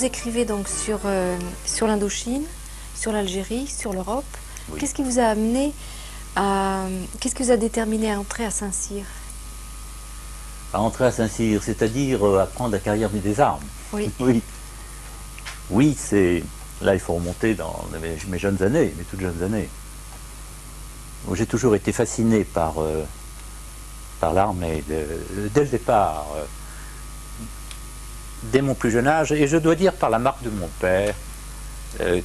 vous écrivez donc sur l'Indochine, sur l'Algérie, sur l'Europe. Oui. Qu'est-ce qui vous a amené à... Qu'est-ce qui vous a déterminé à entrer à Saint-Cyr? À entrer à Saint-Cyr, c'est-à-dire apprendre la carrière des armes. Oui. Oui, oui, c'est... Là, il faut remonter dans mes jeunes années, mes toutes jeunes années. J'ai toujours été fasciné par l'armée, dès le départ, dès mon plus jeune âge, et je dois dire par la marque de mon père,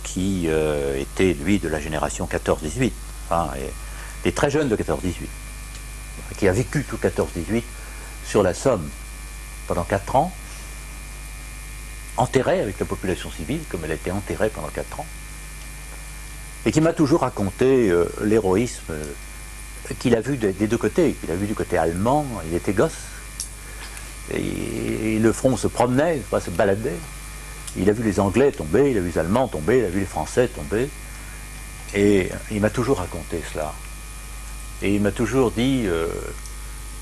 qui était, lui, de la génération 14-18, enfin, des très jeunes de 14-18, qui a vécu tout 14-18 sur la Somme pendant 4 ans, enterré avec la population civile, comme elle a été enterrée pendant 4 ans, et qui m'a toujours raconté l'héroïsme qu'il a vu des deux côtés. Il a vu du côté allemand, il était gosse, et le front se promenait, se baladait. Il a vu les Anglais tomber, il a vu les Allemands tomber, il a vu les Français tomber, et il m'a toujours raconté cela. Et il m'a toujours dit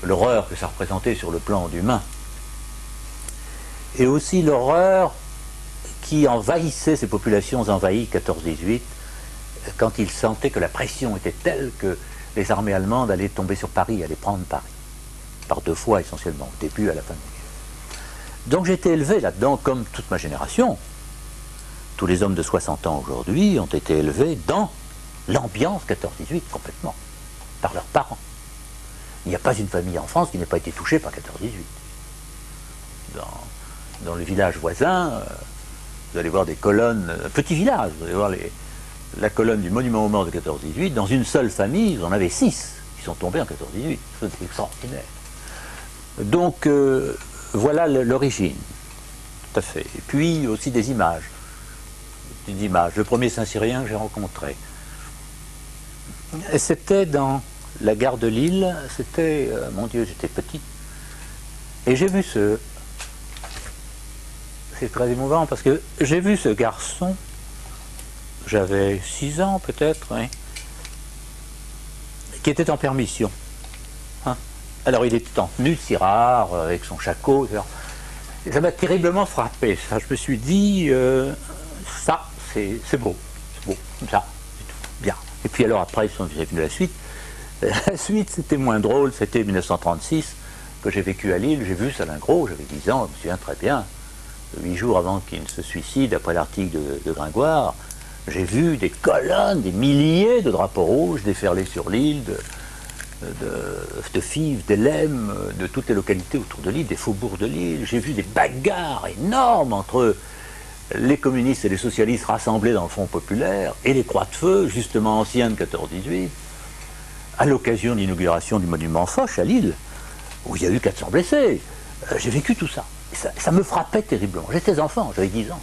l'horreur que ça représentait sur le plan humain, et aussi l'horreur qui envahissait ces populations envahies 14-18, quand il sentait que la pression était telle que les armées allemandes allaient tomber sur Paris, allaient prendre Paris, par 2 fois essentiellement, au début et à la fin de la guerre. Donc j'ai été élevé là-dedans, comme toute ma génération. Tous les hommes de 60 ans aujourd'hui ont été élevés dans l'ambiance 14-18, complètement, par leurs parents. Il n'y a pas une famille en France qui n'ait pas été touchée par 14-18. Dans le village voisin, vous allez voir des colonnes, petit village, vous allez voir la colonne du monument aux morts de 14-18, dans une seule famille, vous en avez 6 qui sont tombés en 14-18. C'est extraordinaire. Donc, voilà l'origine, tout à fait. Et puis aussi des images. Le premier Saint-Cyrien que j'ai rencontré. C'était dans la gare de Lille, c'était, mon Dieu, j'étais petit. Et j'ai vu c'est très émouvant parce que j'ai vu ce garçon, j'avais 6 ans peut-être, oui, qui était en permission. Hein? Alors il était en tenue de cirard, avec son shako, etc. Et ça m'a terriblement frappé. Ça, je me suis dit, ça, c'est beau, comme ça, c'est tout, bien. Et puis alors après, c'est venu la suite. La suite, c'était moins drôle, c'était 1936, que j'ai vécu à Lille, j'ai vu Salin Gros, j'avais 10 ans, je me souviens très bien. 8 jours avant qu'il ne se suicide, après l'article de Gringoire, j'ai vu des colonnes, des milliers de drapeaux rouges déferler sur l'île, de Fives, d'Helem, de toutes les localités autour de l'île, des faubourgs de l'île. J'ai vu des bagarres énormes entre les communistes et les socialistes rassemblés dans le Front populaire et les croix de feu, justement anciennes de 14-18, à l'occasion de l'inauguration du monument Foch à Lille, où il y a eu 400 blessés. J'ai vécu tout ça. Et ça me frappait terriblement. J'étais enfant, j'avais 10 ans.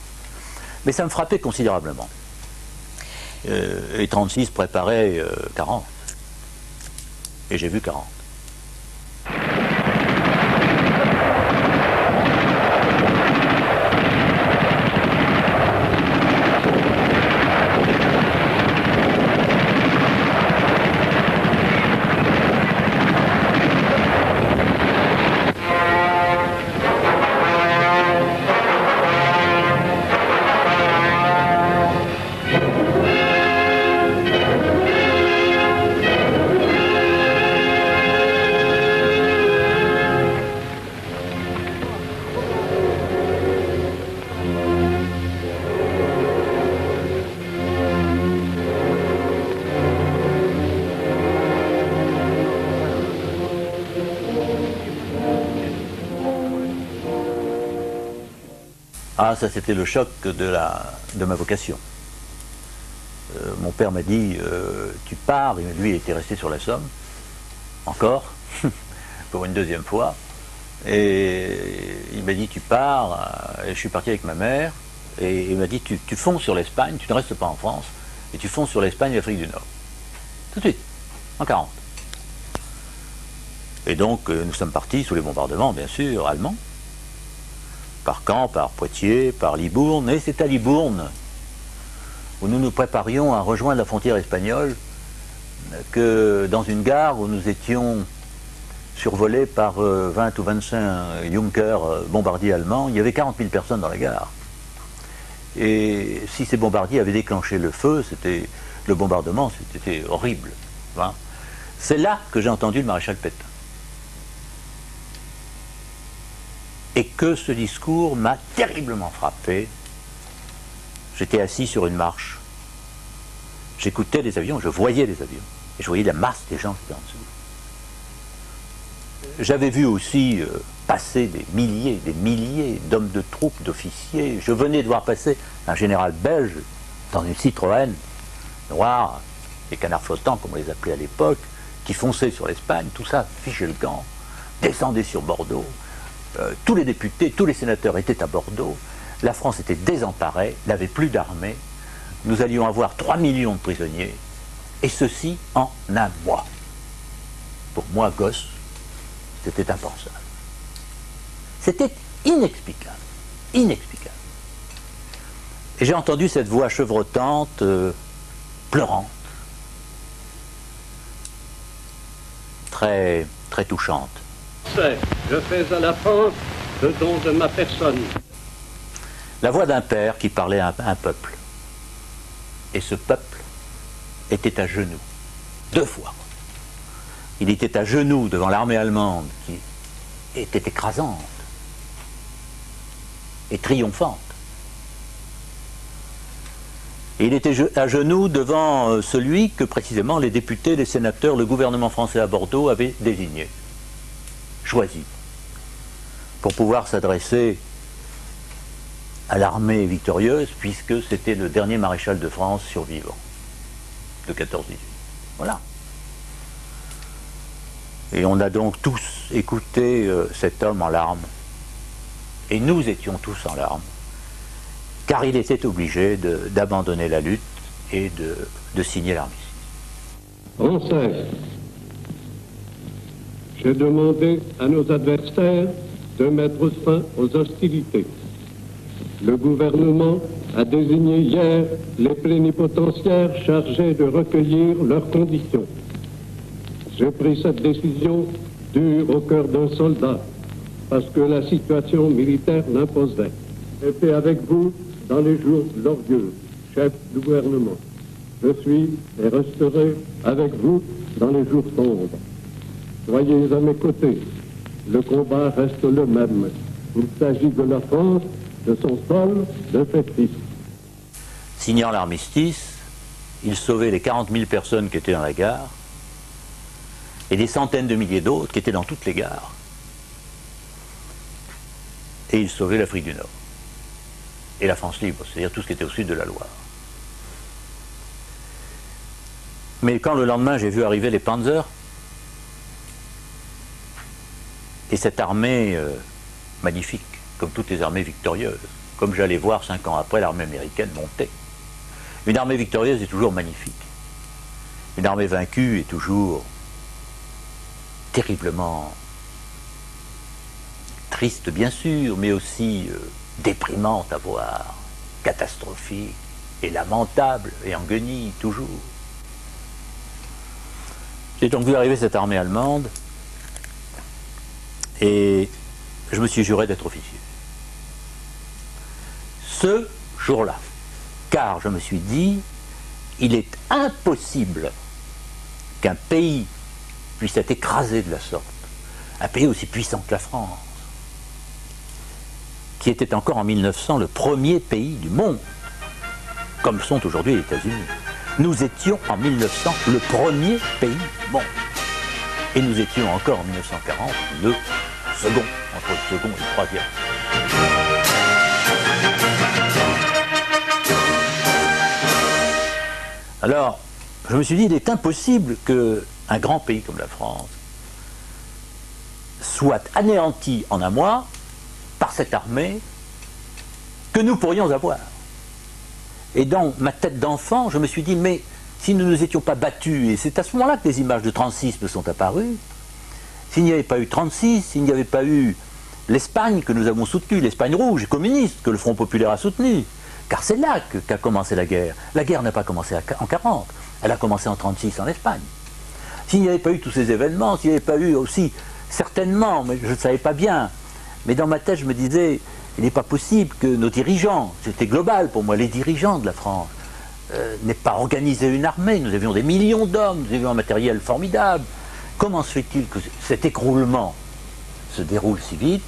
Mais ça me frappait considérablement. Et 36 préparait 40. Et j'ai vu 40. Ah, ça c'était le choc de ma vocation. Mon père m'a dit, tu pars, et lui il était resté sur la Somme, encore, pour une 2e fois, et il m'a dit, tu pars, et je suis parti avec ma mère, et il m'a dit, tu fonces sur l'Espagne, tu ne restes pas en France, et tu fonces sur l'Espagne et l'Afrique du Nord. Tout de suite, en 40. Et donc, nous sommes partis sous les bombardements, bien sûr, allemands, par Caen, par Poitiers, par Libourne, et c'est à Libourne où nous nous préparions à rejoindre la frontière espagnole que dans une gare où nous étions survolés par 20 ou 25 Junkers bombardiers allemands, il y avait 40 000 personnes dans la gare. Et si ces bombardiers avaient déclenché le feu, le bombardement, c'était horrible. Hein. C'est là que j'ai entendu le maréchal Pétain. Et que ce discours m'a terriblement frappé. J'étais assis sur une marche. J'écoutais les avions, je voyais les avions. Et je voyais la masse des gens qui étaient en dessous. J'avais vu aussi passer des milliers d'hommes de troupes, d'officiers. Je venais de voir passer un général belge dans une Citroën noire, les canards flottants, comme on les appelait à l'époque, qui fonçait sur l'Espagne, tout ça fichait le camp, descendait sur Bordeaux. Tous les députés, tous les sénateurs étaient à Bordeaux. La France était désemparée, n'avait plus d'armée. Nous allions avoir 3 millions de prisonniers, et ceci en un mois. Pour moi, gosse, c'était impensable. C'était inexplicable, inexplicable. Et j'ai entendu cette voix chevrotante, pleurante, très, très touchante. Je fais à la France le don de ma personne. La voix d'un père qui parlait à un peuple. Et ce peuple était à genoux, 2 fois. Il était à genoux devant l'armée allemande qui était écrasante et triomphante. Et il était à genoux devant celui que précisément les députés, les sénateurs, le gouvernement français à Bordeaux avaient désigné, choisi, pour pouvoir s'adresser à l'armée victorieuse, puisque c'était le dernier maréchal de France survivant, de 14-18. Voilà. Et on a donc tous écouté cet homme en larmes. Et nous étions tous en larmes, car il était obligé d'abandonner la lutte et de signer l'armistice. Français, j'ai demandé à nos adversaires de mettre fin aux hostilités. Le gouvernement a désigné hier les plénipotentiaires chargés de recueillir leurs conditions. J'ai pris cette décision dure au cœur d'un soldat, parce que la situation militaire l'imposait. J'étais avec vous dans les jours glorieux, chef du gouvernement. Je suis et resterai avec vous dans les jours sombres. Soyez à mes côtés. Le combat reste le même. Il s'agit de la France, de son sol, de ses fils. Signant l'armistice, il sauvait les 40 000 personnes qui étaient dans la gare et des centaines de milliers d'autres qui étaient dans toutes les gares. Et il sauvait l'Afrique du Nord et la France libre, c'est-à-dire tout ce qui était au sud de la Loire. Mais quand le lendemain j'ai vu arriver les Panzers et cette armée magnifique, comme toutes les armées victorieuses, comme j'allais voir 5 ans après l'armée américaine monter. Une armée victorieuse est toujours magnifique. Une armée vaincue est toujours terriblement triste, bien sûr, mais aussi déprimante à voir, catastrophique et lamentable et en guenille, toujours. J'ai donc vu arriver cette armée allemande et je me suis juré d'être officier. Ce jour-là, car je me suis dit, il est impossible qu'un pays puisse être écrasé de la sorte, un pays aussi puissant que la France, qui était encore en 1900 le premier pays du monde, comme sont aujourd'hui les États-Unis. Nous étions en 1900 le premier pays du monde. Et nous étions encore en 1940 le second, entre le second et le troisième. Alors, je me suis dit, il est impossible qu'un grand pays comme la France soit anéanti en un mois par cette armée que nous pourrions avoir. Et dans ma tête d'enfant, je me suis dit, mais si nous ne nous étions pas battus, et c'est à ce moment-là que les images de 36 me sont apparues, s'il n'y avait pas eu 36, s'il n'y avait pas eu l'Espagne que nous avons soutenue, l'Espagne rouge et communiste que le Front populaire a soutenue, car c'est là qu'a commencé la guerre. La guerre n'a pas commencé en 40, elle a commencé en 36 en Espagne. S'il n'y avait pas eu tous ces événements, s'il n'y avait pas eu aussi, certainement, mais je ne savais pas bien, mais dans ma tête je me disais, il n'est pas possible que nos dirigeants, c'était global pour moi, les dirigeants de la France, n'aient pas organisé une armée. Nous avions des millions d'hommes, nous avions un matériel formidable. Comment se fait-il que cet écroulement se déroule si vite?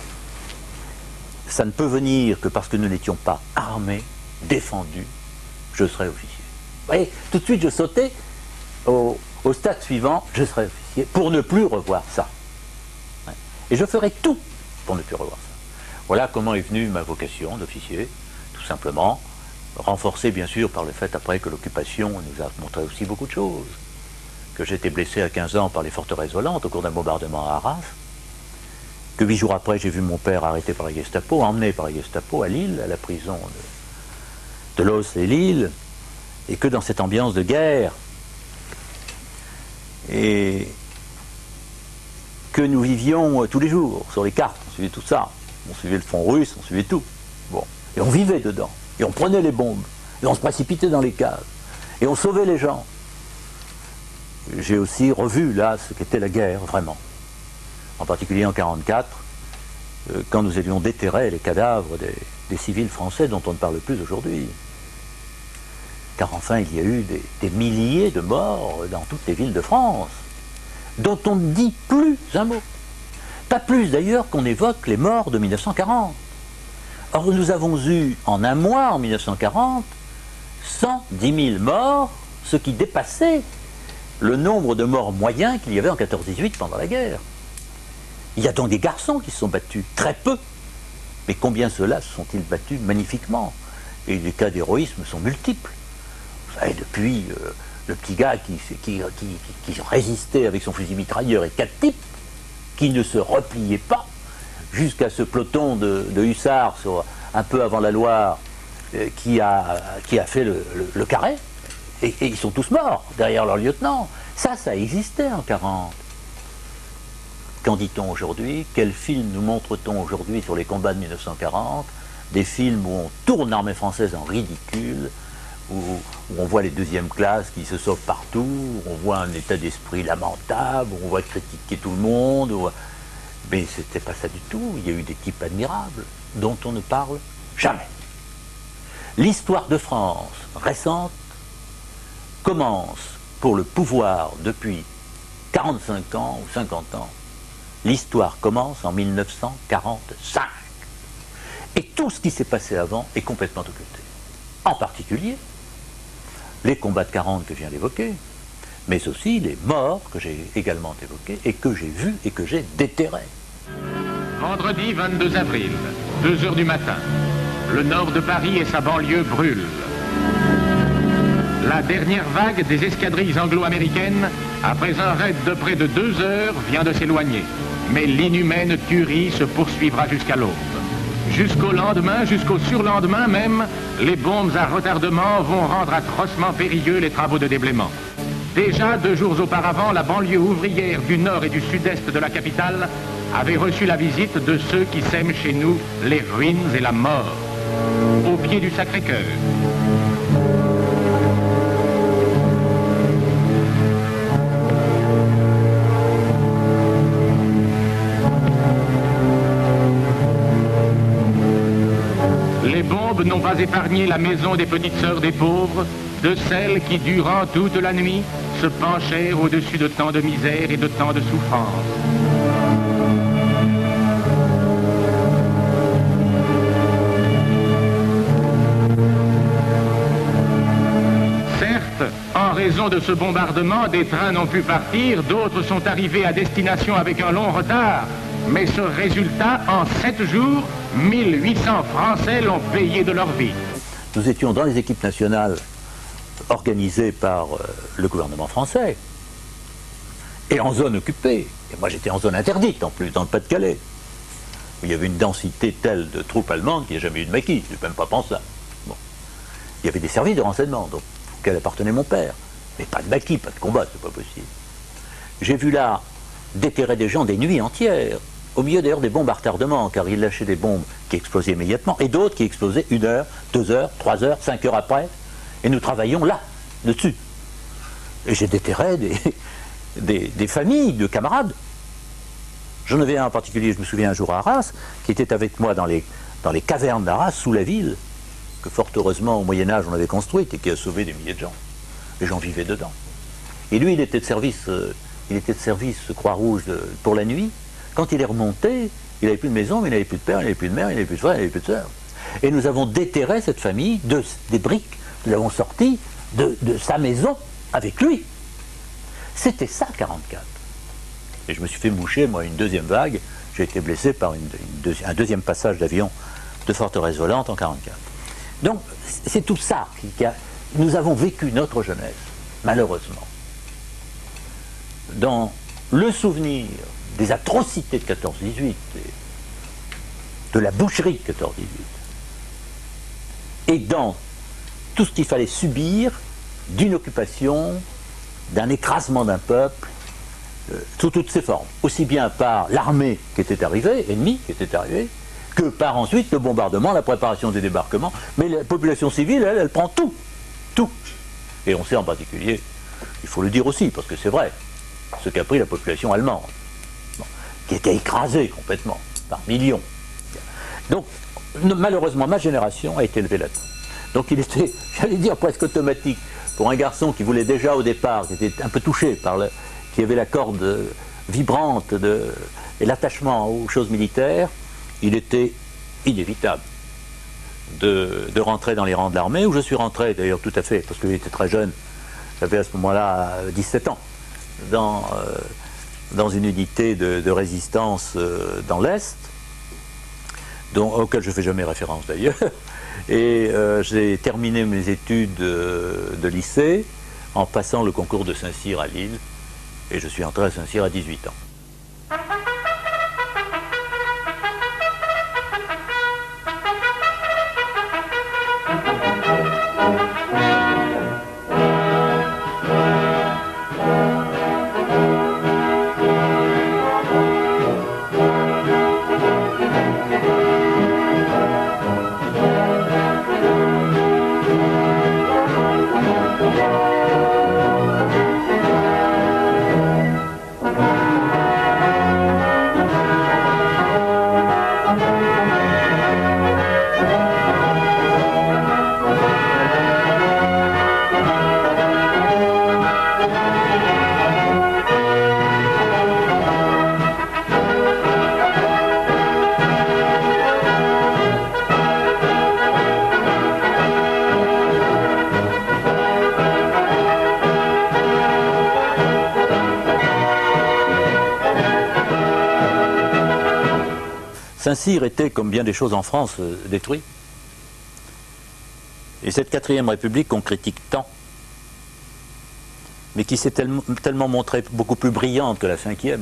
Ça ne peut venir que parce que nous n'étions pas armés, défendus. Je serai officier. Vous voyez, tout de suite je sautais au stade suivant, je serai officier, pour ne plus revoir ça. Et je ferai tout pour ne plus revoir ça. Voilà comment est venue ma vocation d'officier, tout simplement, renforcée bien sûr par le fait après que l'occupation nous a montré aussi beaucoup de choses, que j'étais blessé à 15 ans par les forteresses volantes au cours d'un bombardement à Arras, que 8 jours après j'ai vu mon père arrêté par la Gestapo, emmené par la Gestapo à Lille, à la prison de Loos et Lille, et que dans cette ambiance de guerre, et que nous vivions tous les jours sur les cartes, on suivait tout ça, on suivait le front russe, on suivait tout. Bon. Et on vivait dedans, et on prenait les bombes, et on se précipitait dans les caves, et on sauvait les gens. J'ai aussi revu là ce qu'était la guerre, vraiment. En particulier en 1944, quand nous allions déterrer les cadavres des civils français dont on ne parle plus aujourd'hui. Car enfin, il y a eu des milliers de morts dans toutes les villes de France, dont on ne dit plus un mot. Pas plus d'ailleurs qu'on évoque les morts de 1940. Or, nous avons eu en un mois, en 1940, 110 000 morts, ce qui dépassait le nombre de morts moyens qu'il y avait en 14-18 pendant la guerre. Il y a donc des garçons qui se sont battus, très peu. Mais combien ceux-là se sont-ils battus magnifiquement? Et les cas d'héroïsme sont multiples. Vous savez, depuis le petit gars qui résistait avec son fusil mitrailleur et 4 types, qui ne se repliait pas, jusqu'à ce peloton de hussards un peu avant la Loire, qui a fait le carré, et ils sont tous morts derrière leur lieutenant. Ça existait en 40. Qu'en dit-on aujourd'hui? Quel film nous montre-t-on aujourd'hui sur les combats de 1940? Des films où on tourne l'armée française en ridicule, où on voit les deuxièmes classes qui se sauvent partout, où on voit un état d'esprit lamentable, où on voit critiquer tout le monde. Mais c'était pas ça du tout. Il y a eu des types admirables dont on ne parle jamais. L'histoire de France récente commence pour le pouvoir depuis 45 ans ou 50 ans. L'histoire commence en 1945. Et tout ce qui s'est passé avant est complètement occulté. En particulier, les combats de 40 que je viens d'évoquer, mais aussi les morts que j'ai également évoqués et que j'ai vus et que j'ai déterrés. Vendredi 22 avril, 2 heures du matin, le nord de Paris et sa banlieue brûlent. La dernière vague des escadrilles anglo-américaines, après un raid de près de 2 heures, vient de s'éloigner. Mais l'inhumaine tuerie se poursuivra jusqu'à l'aube. Jusqu'au lendemain, jusqu'au surlendemain même, les bombes à retardement vont rendre atrocement périlleux les travaux de déblaiement. Déjà 2 jours auparavant, la banlieue ouvrière du nord et du sud-est de la capitale avait reçu la visite de ceux qui sèment chez nous les ruines et la mort. Au pied du Sacré-Cœur. Les bombes n'ont pas épargné la maison des petites sœurs des pauvres, de celles qui, durant toute la nuit, se penchèrent au-dessus de tant de misère et de tant de souffrance. Certes, en raison de ce bombardement, des trains n'ont pu partir, d'autres sont arrivés à destination avec un long retard. Mais ce résultat, en 7 jours, 1800 Français l'ont payé de leur vie. Nous étions dans les équipes nationales organisées par le gouvernement français et en zone occupée. Et moi j'étais en zone interdite en plus, dans le Pas-de-Calais, où il y avait une densité telle de troupes allemandes qu'il n'y a jamais eu de maquis, je n'ai même pas pensé ça. Bon. Il y avait des services de renseignement auxquels appartenait mon père, mais pas de maquis, pas de combat, c'est pas possible. J'ai vu là déterrer des gens des nuits entières, au milieu d'ailleurs des bombes à retardement, car ils lâchaient des bombes qui explosaient immédiatement, et d'autres qui explosaient 1 heure, 2 heures, 3 heures, 5 heures après, et nous travaillions là, dessus. Et j'ai déterré des familles de camarades. J'en avais un en particulier, je me souviens un jour à Arras, qui était avec moi dans les dans les cavernes d'Arras, sous la ville, que fort heureusement au Moyen-Âge on avait construite et qui a sauvé des milliers de gens. Les gens vivaient dedans. Et lui, il était de service Croix-Rouge pour la nuit. Quand il est remonté, il n'avait plus de maison, mais il n'avait plus de père, il n'avait plus de mère, il n'avait plus de frère, il n'avait plus de sœur. Et nous avons déterré cette famille des briques. Nous l'avons sorti de sa maison avec lui. C'était ça, 44. Et je me suis fait moucher, moi, une deuxième vague. J'ai été blessé par un deuxième passage d'avion de forteresse volante en 44. Donc, c'est tout ça nous avons vécu notre jeunesse, malheureusement, dans le souvenir des atrocités de 14-18, de la boucherie de 14-18, et dans tout ce qu'il fallait subir d'une occupation, d'un écrasement d'un peuple, sous toutes ses formes, aussi bien par l'armée qui était arrivée, ennemie qui était arrivée, que par ensuite le bombardement, la préparation des débarquements. Mais la population civile, elle prend tout. Tout. Et on sait en particulier, il faut le dire aussi, parce que c'est vrai, ce qu'a pris la population allemande, qui était écrasée complètement, par millions. Donc, malheureusement, ma génération a été élevée là-dedans. Donc il était, j'allais dire, presque automatique, pour un garçon qui voulait déjà au départ, qui était un peu touché qui avait la corde vibrante et l'attachement aux choses militaires, il était inévitable de rentrer dans les rangs de l'armée, où je suis rentré d'ailleurs tout à fait, parce que j'étais très jeune, j'avais à ce moment-là 17 ans, dans une unité de résistance dans l'Est, auquel je ne fais jamais référence d'ailleurs, et j'ai terminé mes études de lycée en passant le concours de Saint-Cyr à Lille, et je suis entré à Saint-Cyr à 18 ans. Saint-Cyr était, comme bien des choses en France, détruit. Et cette 4e République qu'on critique tant, mais qui s'est tellement montrée beaucoup plus brillante que la 5e,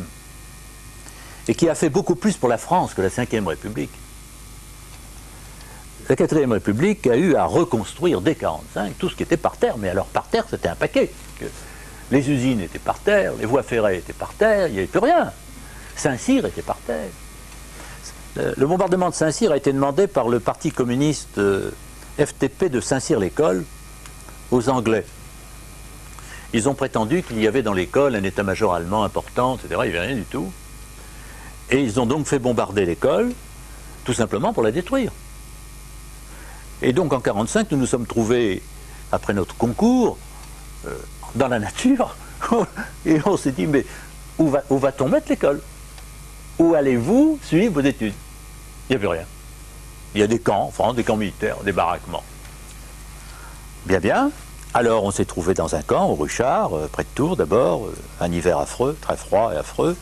et qui a fait beaucoup plus pour la France que la 5e République. La 4e République a eu à reconstruire dès 1945 tout ce qui était par terre, mais alors par terre c'était un paquet. Les usines étaient par terre, les voies ferrées étaient par terre, il n'y avait plus rien. Saint-Cyr était par terre. Le bombardement de Saint-Cyr a été demandé par le parti communiste FTP de Saint-Cyr-l'École aux Anglais. Ils ont prétendu qu'il y avait dans l'école un état-major allemand important, etc. Il n'y avait rien du tout. Et ils ont donc fait bombarder l'école, tout simplement pour la détruire. Et donc en 1945, nous nous sommes trouvés, après notre concours, dans la nature, et on s'est dit, mais où va-t-on mettre l'école? Où allez-vous suivre vos études? Il n'y a plus rien. Il y a des camps en France, des camps militaires, des baraquements. Bien, bien. Alors on s'est trouvé dans un camp, au Ruchard, près de Tours d'abord, un hiver affreux, très froid et affreux.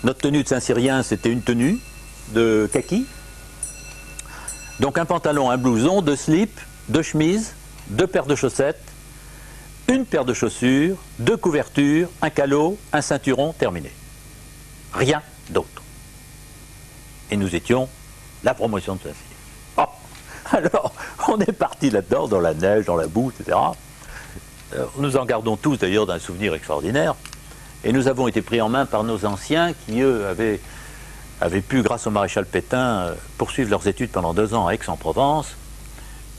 Notre tenue de Saint-Cyrien, c'était une tenue de kaki. Donc un pantalon, un blouson, 2 slips, 2 chemises, 2 paires de chaussettes, une paire de chaussures, 2 couvertures, un calot, un ceinturon, terminé. Rien d'autre. Et nous étions la promotion de Saint-Cyr. Oh, alors, on est parti là-dedans, dans la neige, dans la boue, etc. Nous en gardons tous d'ailleurs d'un souvenir extraordinaire. Et nous avons été pris en main par nos anciens qui, eux, avaient pu, grâce au maréchal Pétain, poursuivre leurs études pendant 2 ans à Aix-en-Provence,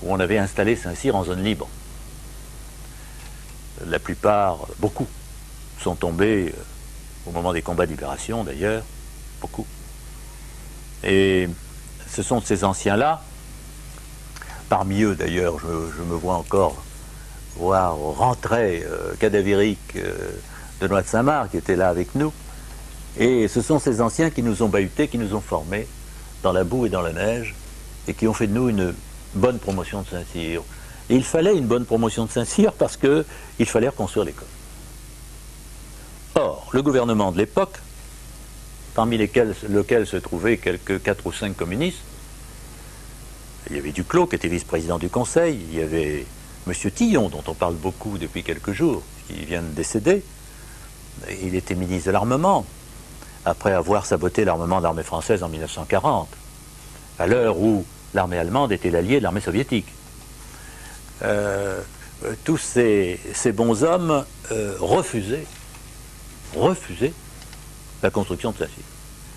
où on avait installé Saint-Cyr en zone libre. La plupart, beaucoup, sont tombés au moment des combats de libération d'ailleurs, beaucoup. Et ce sont de ces anciens-là, parmi eux d'ailleurs, je me vois encore voir rentrer cadavérique de Noix de Saint-Marc, qui était là avec nous. Et ce sont ces anciens qui nous ont bahutés, qui nous ont formés dans la boue et dans la neige, et qui ont fait de nous une bonne promotion de Saint-Cyr. Et il fallait une bonne promotion de Saint-Cyr parce qu'il fallait reconstruire l'école. Or, le gouvernement de l'époque, parmi lequel se trouvaient quelques 4 ou 5 communistes, il y avait Duclos qui était vice-président du Conseil, il y avait M. Tillon, dont on parle beaucoup depuis quelques jours, qui vient de décéder. Il était ministre de l'Armement, après avoir saboté l'armement de l'armée française en 1940, à l'heure où l'armée allemande était l'allié de l'armée soviétique. Tous ces bons hommes refusaient la construction de Saint-Cyr,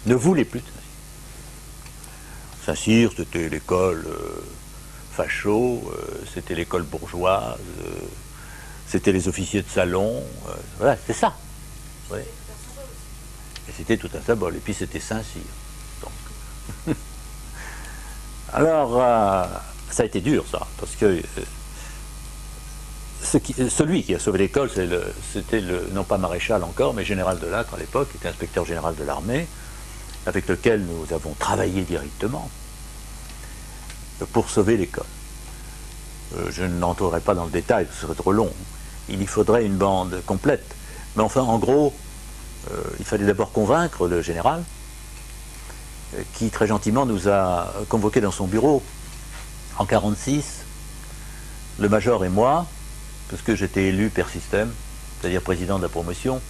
ne voulaient plus de Saint-Cyr. Saint-Cyr, c'était l'école facho, c'était l'école bourgeoise, c'était les officiers de salon, voilà, c'est ça. Oui. Et c'était tout un symbole, et puis c'était Saint-Cyr. Alors, ça a été dur, ça, parce que celui qui a sauvé l'école, c'était non pas maréchal encore, mais général de Lattre à l'époque, qui était inspecteur général de l'armée, avec lequel nous avons travaillé directement pour sauver l'école. Je n'entrerai pas dans le détail, ce serait trop long. Il y faudrait une bande complète. Mais enfin, en gros, il fallait d'abord convaincre le général, qui très gentiment nous a convoqués dans son bureau en 1946, le major et moi, parce que j'étais élu per système, c'est-à-dire président de la promotion,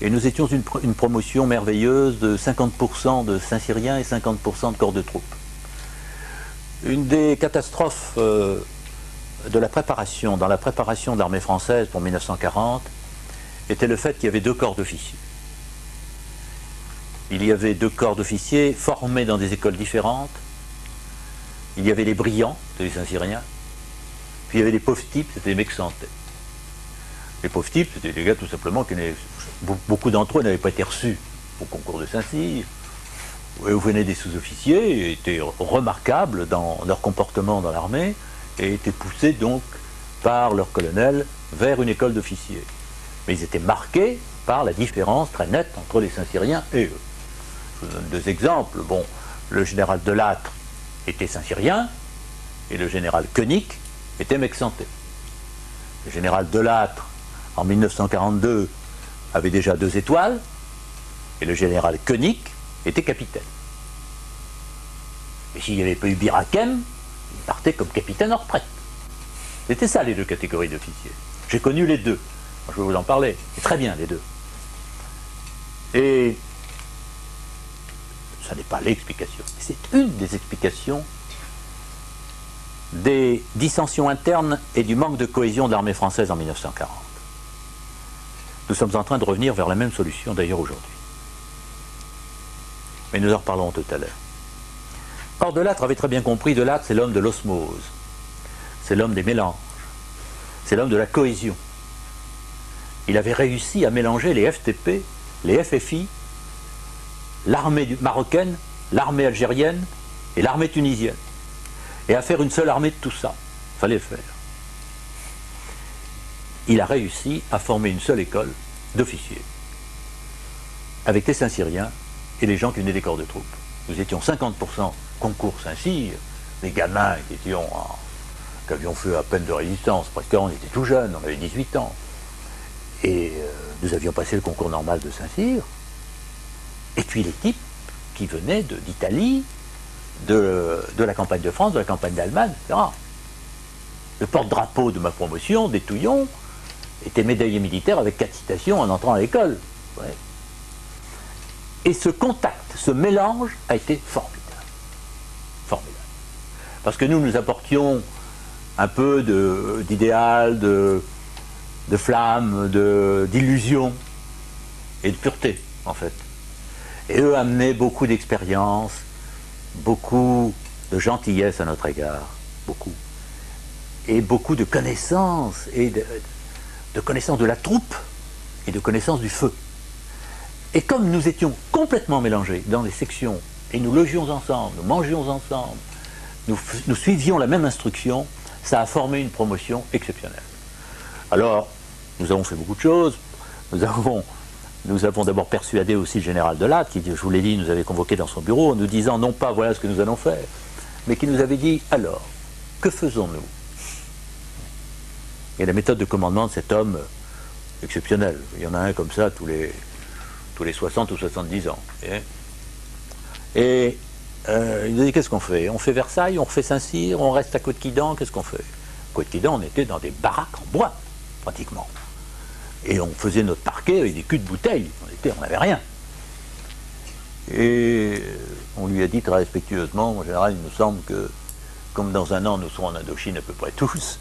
et nous étions une promotion merveilleuse de 50% de Saint-Cyriens et 50% de corps de troupes. Une des catastrophes de la préparation, dans la préparation de l'armée française pour 1940, était le fait qu'il y avait 2 corps d'officiers. Il y avait 2 corps d'officiers formés dans des écoles différentes. Il y avait les brillants, c'était les Saint-Cyriens, puis il y avait les pauvres types, c'était les mecs santés. Les pauvres types, c'était des gars tout simplement qui beaucoup d'entre eux n'avaient pas été reçus au concours de Saint-Cyr, où venaient des sous-officiers, et étaient remarquables dans leur comportement dans l'armée, et étaient poussés donc par leur colonel vers une école d'officiers. Mais ils étaient marqués par la différence très nette entre les Saint-Cyriens et eux. Je vous donne 2 exemples. Bon, le général de Lattre était Saint-Cyrien, et le général Koenig était mec santé. Le général de Lattre, en 1942, avait déjà 2 étoiles, et le général Koenig était capitaine. Et s'il n'y avait pas eu Bir Hakeim, il partait comme capitaine en retraite. C'était ça les 2 catégories d'officiers. J'ai connu les 2. Je vais vous en parler. C'est très bien les 2. Et ça n'est pas l'explication. C'est une des explications des dissensions internes et du manque de cohésion de l'armée française en 1940. Nous sommes en train de revenir vers la même solution d'ailleurs aujourd'hui. Mais nous en reparlerons tout à l'heure. Or, de Lattre avait très bien compris, de Lattre, c'est l'homme de l'osmose. C'est l'homme des mélanges. C'est l'homme de la cohésion. Il avait réussi à mélanger les FTP, les FFI, l'armée marocaine, l'armée algérienne et l'armée tunisienne. Et à faire une seule armée de tout ça. Il fallait le faire. Il a réussi à former une seule école d'officiers, avec les Saint-Cyriens et les gens qui venaient des corps de troupes. Nous étions 50% concours Saint-Cyr, les gamins qui avions fait à peine de résistance, presque on était tout jeunes, on avait 18 ans. Et nous avions passé le concours normal de Saint-Cyr. Et puis les types qui venaient d'Italie, de la campagne de France, de la campagne d'Allemagne, etc. Le porte-drapeau de ma promotion, des Touillons, était médaillé militaire avec 4 citations en entrant à l'école. Ouais. Et ce contact, ce mélange a été formidable. Formidable. Parce que nous apportions un peu d'idéal, de flamme, d'illusion et de pureté, en fait. Et eux amenaient beaucoup d'expérience, beaucoup de gentillesse à notre égard, beaucoup. Et beaucoup de connaissances, et de connaissances de la troupe, et de connaissances du feu. Et comme nous étions complètement mélangés dans les sections et nous logions ensemble, nous mangions ensemble, nous suivions la même instruction, ça a formé une promotion exceptionnelle. Alors, nous avons fait beaucoup de choses. Nous avons d'abord persuadé aussi le général de Latte, qui, je vous l'ai dit, nous avait convoqué dans son bureau en nous disant non pas voilà ce que nous allons faire, mais qui nous avait dit alors, que faisons-nous? Et la méthode de commandement de cet homme exceptionnel, il y en a un comme ça tous les 60 ou 70 ans. Et il nous dit qu'est-ce qu'on fait? On fait Versailles, on refait Saint-Cyr, on reste à Côte-Quidan, qu'est-ce qu'on fait? Côte-Quidan, on était dans des baraques en bois, pratiquement. Et on faisait notre parquet avec des culs de bouteilles. On n'avait rien. Et on lui a dit très respectueusement, en général, il nous semble que, comme dans un an, nous serons en Indochine à peu près tous,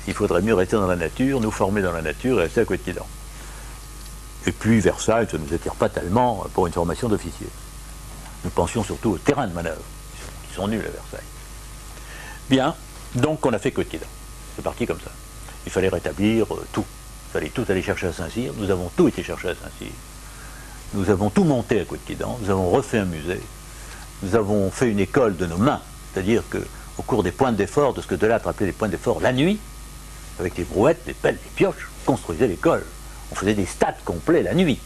il faudrait mieux rester dans la nature, nous former dans la nature et rester à Côte-Quidan. Et puis Versailles, ça ne nous attire pas tellement pour une formation d'officier. Nous pensions surtout au terrain de manœuvre, qui sont nuls à Versailles. Bien, donc on a fait Côte-Quidan. C'est parti comme ça. Il fallait rétablir tout. Il fallait tout aller chercher à Saint-Cyr. Nous avons tout été chercher à Saint-Cyr. Nous avons tout monté à Côte-Quidan. Nous avons refait un musée. Nous avons fait une école de nos mains. C'est-à-dire qu'au cours des points d'effort, de ce que Delattre appelait les points d'effort, la nuit, avec les brouettes, les pelles, les pioches, on construisait l'école. On faisait des stades complets la nuit.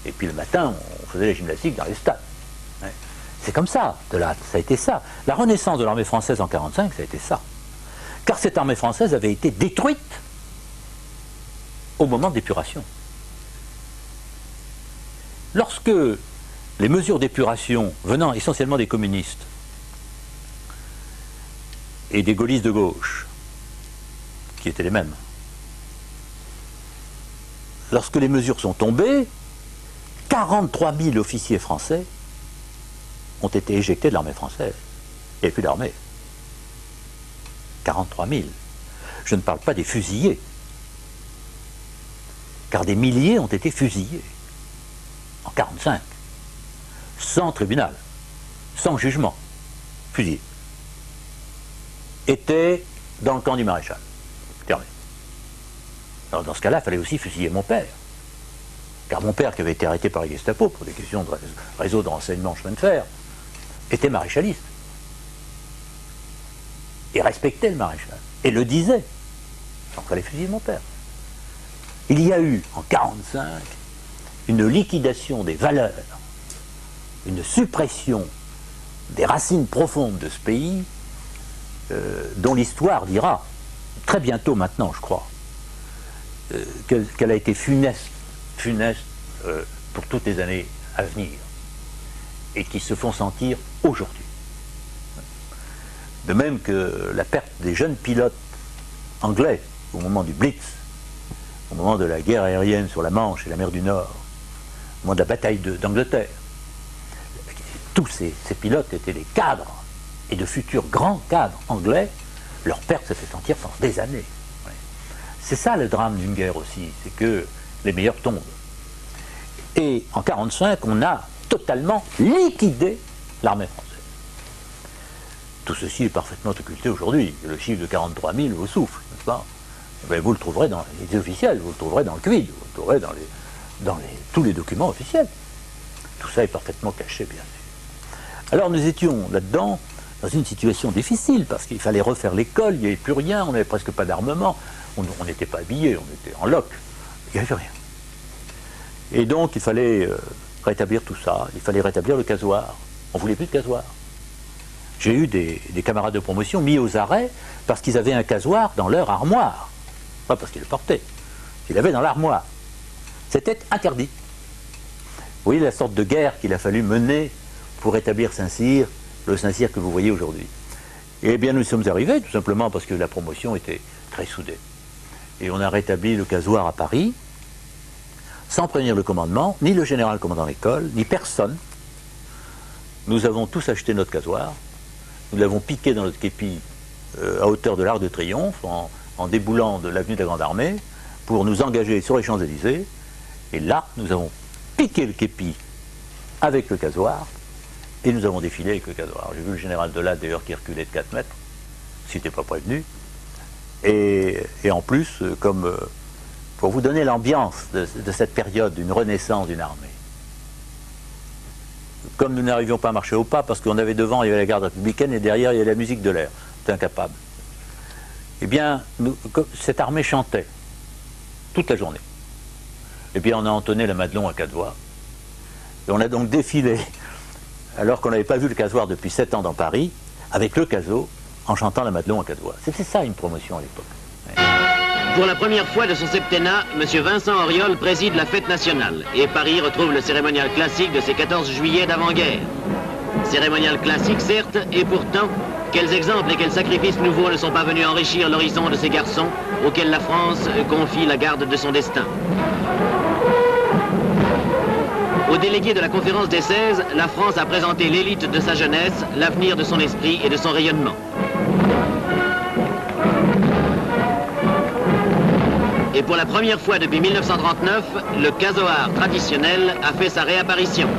Et puis le matin, on faisait la gymnastique dans les stades. C'est comme ça, Delattre, ça a été ça. La renaissance de l'armée française en 1945, ça a été ça. Car cette armée française avait été détruite au moment de l'épuration. Lorsque les mesures d'épuration venant essentiellement des communistes et des gaullistes de gauche, qui étaient les mêmes, lorsque les mesures sont tombées, 43 000 officiers français ont été éjectés de l'armée française. Il n'y avait plus d'armée. 43 000. Je ne parle pas des fusillés, car des milliers ont été fusillés en 1945, sans tribunal, sans jugement, fusillés. Étaient dans le camp du maréchal. Terminé. Alors dans ce cas-là, il fallait aussi fusiller mon père. Car mon père, qui avait été arrêté par la Gestapo pour des questions de réseau de renseignement chemin de fer, était maréchaliste. Et respectait le maréchal. Et le disait. Donc il fallait fusiller mon père. Il y a eu, en 1945, une liquidation des valeurs, une suppression des racines profondes de ce pays, dont l'histoire dira, très bientôt maintenant, je crois, qu'elle a été funeste pour toutes les années à venir, et qui se font sentir aujourd'hui. De même que la perte des jeunes pilotes anglais au moment du Blitz, au moment de la guerre aérienne sur la Manche et la mer du Nord, au moment de la bataille d'Angleterre. Tous ces pilotes étaient des cadres, et de futurs grands cadres anglais. Leur perte s'est fait sentir pendant des années. C'est ça le drame d'une guerre aussi, c'est que les meilleurs tombent. Et en 1945, on a totalement liquidé l'armée française. Tout ceci est parfaitement occulté aujourd'hui. Le chiffre de 43 000 vous souffle, n'est-ce pas? Ben, vous le trouverez dans les officiels, vous le trouverez dans le CUID, vous le trouverez dans tous les documents officiels. Tout ça est parfaitement caché, bien sûr. Alors nous étions là-dedans dans une situation difficile, parce qu'il fallait refaire l'école, il n'y avait plus rien, on n'avait presque pas d'armement, on n'était pas habillés, on était en loc, il n'y avait rien. Et donc il fallait rétablir tout ça, il fallait rétablir le casoir. On ne voulait plus de casoir. J'ai eu des camarades de promotion mis aux arrêts parce qu'ils avaient un casoir dans leur armoire. Pas parce qu'ils le portaient, qu'ils l'avaient dans l'armoire. C'était interdit. Vous voyez la sorte de guerre qu'il a fallu mener pour rétablir Saint-Cyr, le Saint-Cyr que vous voyez aujourd'hui. Et bien nous sommes arrivés tout simplement parce que la promotion était très soudée. Et on a rétabli le casoir à Paris, sans prévenir le commandement, ni le général commandant l'école, ni personne. Nous avons tous acheté notre casoir, nous l'avons piqué dans notre képi à hauteur de l'Arc de Triomphe, en déboulant de l'avenue de la Grande Armée, pour nous engager sur les Champs-Élysées. Et là, nous avons piqué le képi avec le casoir, et nous avons défilé avec le casoir. J'ai vu le général Delatte d'ailleurs qui reculait de 4 mètres, s'il n'était pas prévenu. Et en plus, comme pour vous donner l'ambiance de cette période d'une renaissance d'une armée. comme nous n'arrivions pas à marcher au pas, parce qu'on avait devant, il y avait la garde républicaine, et derrière, il y avait la musique de l'air. C'était incapable. Eh bien, cette armée chantait toute la journée. Et puis on a entonné la Madelon à 4 voix. Et on a donc défilé, alors qu'on n'avait pas vu le casoir depuis 7 ans dans Paris, avec le caso, en chantant la Madelon à 4 voix. C'était ça une promotion à l'époque. Ouais. Pour la première fois de son septennat, M. Vincent Auriol préside la fête nationale et Paris retrouve le cérémonial classique de ses 14 juillet d'avant-guerre. Cérémonial classique, certes, et pourtant, quels exemples et quels sacrifices nouveaux ne sont pas venus enrichir l'horizon de ces garçons auxquels la France confie la garde de son destin. Aux délégués de la conférence des 16, la France a présenté l'élite de sa jeunesse, l'avenir de son esprit et de son rayonnement. Et pour la première fois depuis 1939, le casoar traditionnel a fait sa réapparition.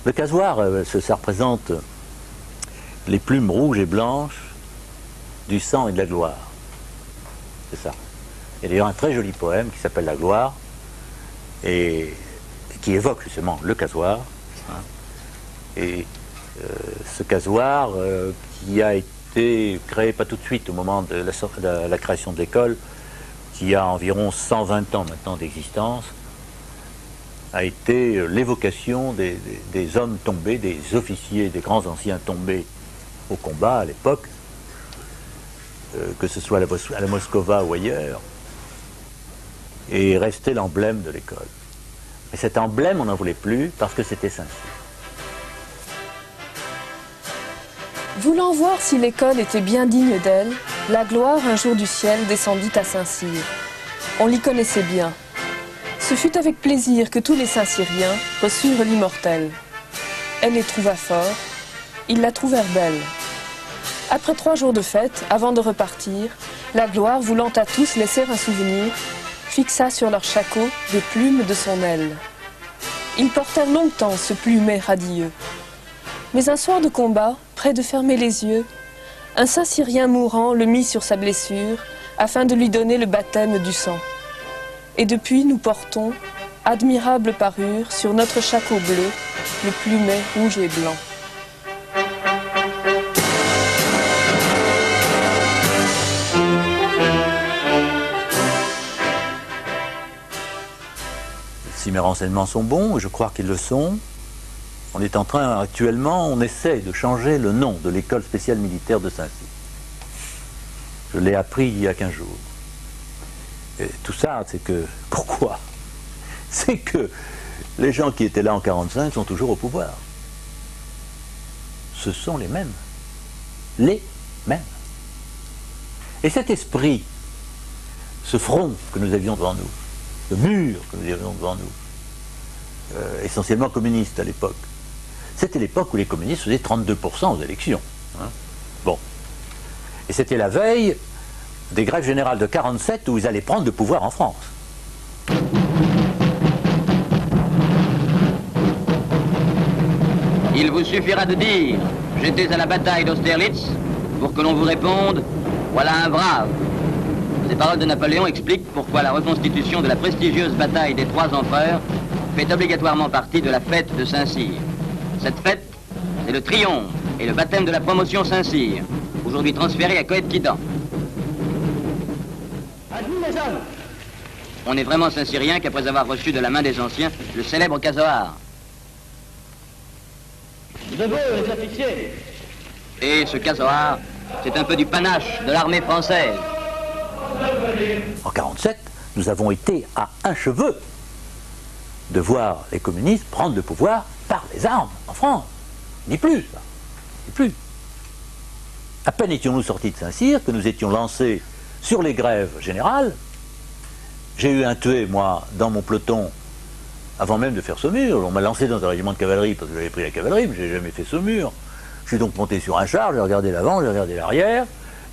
Le casoar, ça représente les plumes rouges et blanches du sang et de la gloire. C'est ça. Il y a d'ailleurs un très joli poème qui s'appelle La gloire et qui évoque justement le casoar. Hein. Et ce casoar qui a été créé pas tout de suite au moment de la création de l'école, qui a environ 120 ans maintenant d'existence, a été l'évocation des hommes tombés, des officiers, des grands anciens tombés au combat à l'époque, que ce soit à la Moscova ou ailleurs, et resté l'emblème de l'école. Et cet emblème, on n'en voulait plus parce que c'était Saint-Cyr. Voulant voir si l'école était bien digne d'elle, la gloire un jour du ciel descendit à Saint-Cyr. On l'y connaissait bien. Ce fut avec plaisir que tous les Saint-Cyriens reçurent l'immortelle. Elle les trouva forts, ils la trouvèrent belle. Après 3 jours de fête, avant de repartir, la gloire, voulant à tous laisser un souvenir, fixa sur leur shako des plumes de son aile. Ils portèrent longtemps ce plumet radieux. Mais un soir de combat, près de fermer les yeux, un Saint-Cyrien mourant le mit sur sa blessure, afin de lui donner le baptême du sang. Et depuis nous portons, admirable parure, sur notre shako bleu, le plumet rouge et blanc. Si mes renseignements sont bons, et je crois qu'ils le sont, on est en train, actuellement, on essaie de changer le nom de l'école spéciale militaire de Saint-Cyr. Je l'ai appris il y a 15 jours. Et tout ça, c'est que... Pourquoi? C'est que les gens qui étaient là en 1945 sont toujours au pouvoir. Ce sont les mêmes. Les mêmes. Et cet esprit, ce front que nous avions devant nous, ce mur que nous avions devant nous, essentiellement communiste à l'époque, c'était l'époque où les communistes faisaient 32% aux élections. Hein. Bon. Et c'était la veille des grèves générales de 1947 où ils allaient prendre le pouvoir en France. Il vous suffira de dire « J'étais à la bataille d'Austerlitz » pour que l'on vous réponde « Voilà un brave ». Ces paroles de Napoléon expliquent pourquoi la reconstitution de la prestigieuse bataille des 3 empereurs fait obligatoirement partie de la fête de Saint-Cyr. Cette fête, c'est le triomphe et le baptême de la promotion Saint-Cyr, aujourd'hui transféré à Coët-Quitan. On est vraiment Saint-Cyrien qu'après avoir reçu de la main des anciens le célèbre casoar. Debout, les officiers. Et ce casoar, c'est un peu du panache de l'armée française. En 1947, nous avons été à un cheveu de voir les communistes prendre le pouvoir par les armes en France. Ni plus, ça. Ni plus. À peine étions-nous sortis de Saint-Cyr que nous étions lancés sur les grèves générales. J'ai eu un tué, moi, dans mon peloton, avant même de faire Saumur. On m'a lancé dans un régiment de cavalerie parce que j'avais pris la cavalerie, mais je n'ai jamais fait Saumur. Je suis donc monté sur un char, j'ai regardé l'avant, j'ai regardé l'arrière,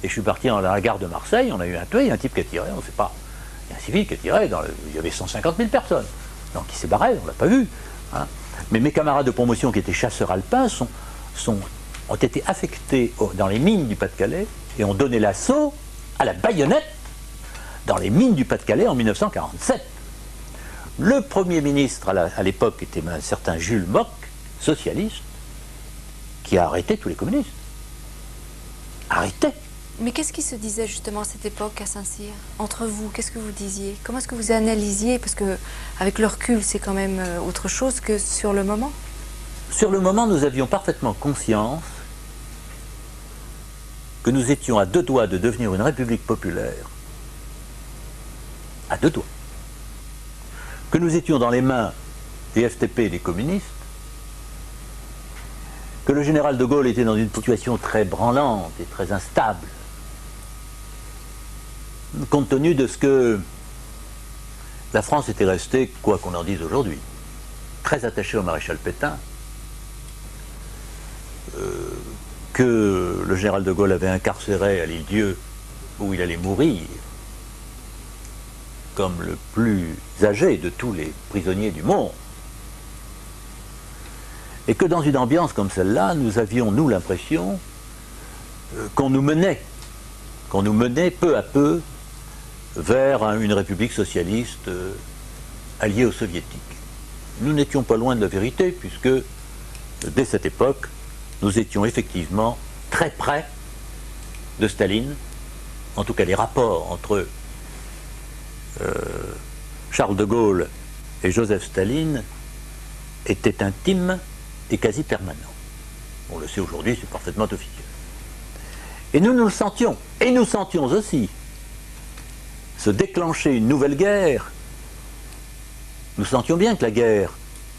et je suis parti dans la gare de Marseille. On a eu un tué, il y a un type qui a tiré, on ne sait pas. Il y a un civil qui a tiré, il y avait 150 000 personnes. Donc il s'est barré, on ne l'a pas vu. Hein. Mais mes camarades de promotion qui étaient chasseurs alpins ont été affectés dans les mines du Pas-de-Calais et ont donné l'assaut à la baïonnette dans les mines du Pas-de-Calais en 1947. Le Premier ministre à l'époque était un certain Jules Mock, socialiste, qui a arrêté tous les communistes. Arrêté. Mais qu'est-ce qui se disait justement à cette époque à Saint-Cyr? Entre vous, qu'est-ce que vous disiez? Comment est-ce que vous analysiez? Parce que avec le recul, c'est quand même autre chose que sur le moment. Sur le moment, nous avions parfaitement conscience que nous étions à 2 doigts de devenir une république populaire. À 2 doigts. Que nous étions dans les mains des FTP et des communistes, que le général de Gaulle était dans une situation très branlante et très instable, compte tenu de ce que la France était restée, quoi qu'on en dise aujourd'hui, très attachée au maréchal Pétain, que le général de Gaulle avait incarcéré à l'Île-Dieu, où il allait mourir, comme le plus âgé de tous les prisonniers du monde. Et que dans une ambiance comme celle-là, nous avions, nous, l'impression qu'on nous menait peu à peu vers une république socialiste alliée aux soviétiques. Nous n'étions pas loin de la vérité, puisque dès cette époque, nous étions effectivement très près de Staline. En tout cas, les rapports entre Charles de Gaulle et Joseph Staline étaient intimes et quasi permanents. On le sait aujourd'hui, c'est parfaitement officiel. Et nous le sentions. Et nous sentions aussi se déclencher une nouvelle guerre. Nous sentions bien que la guerre,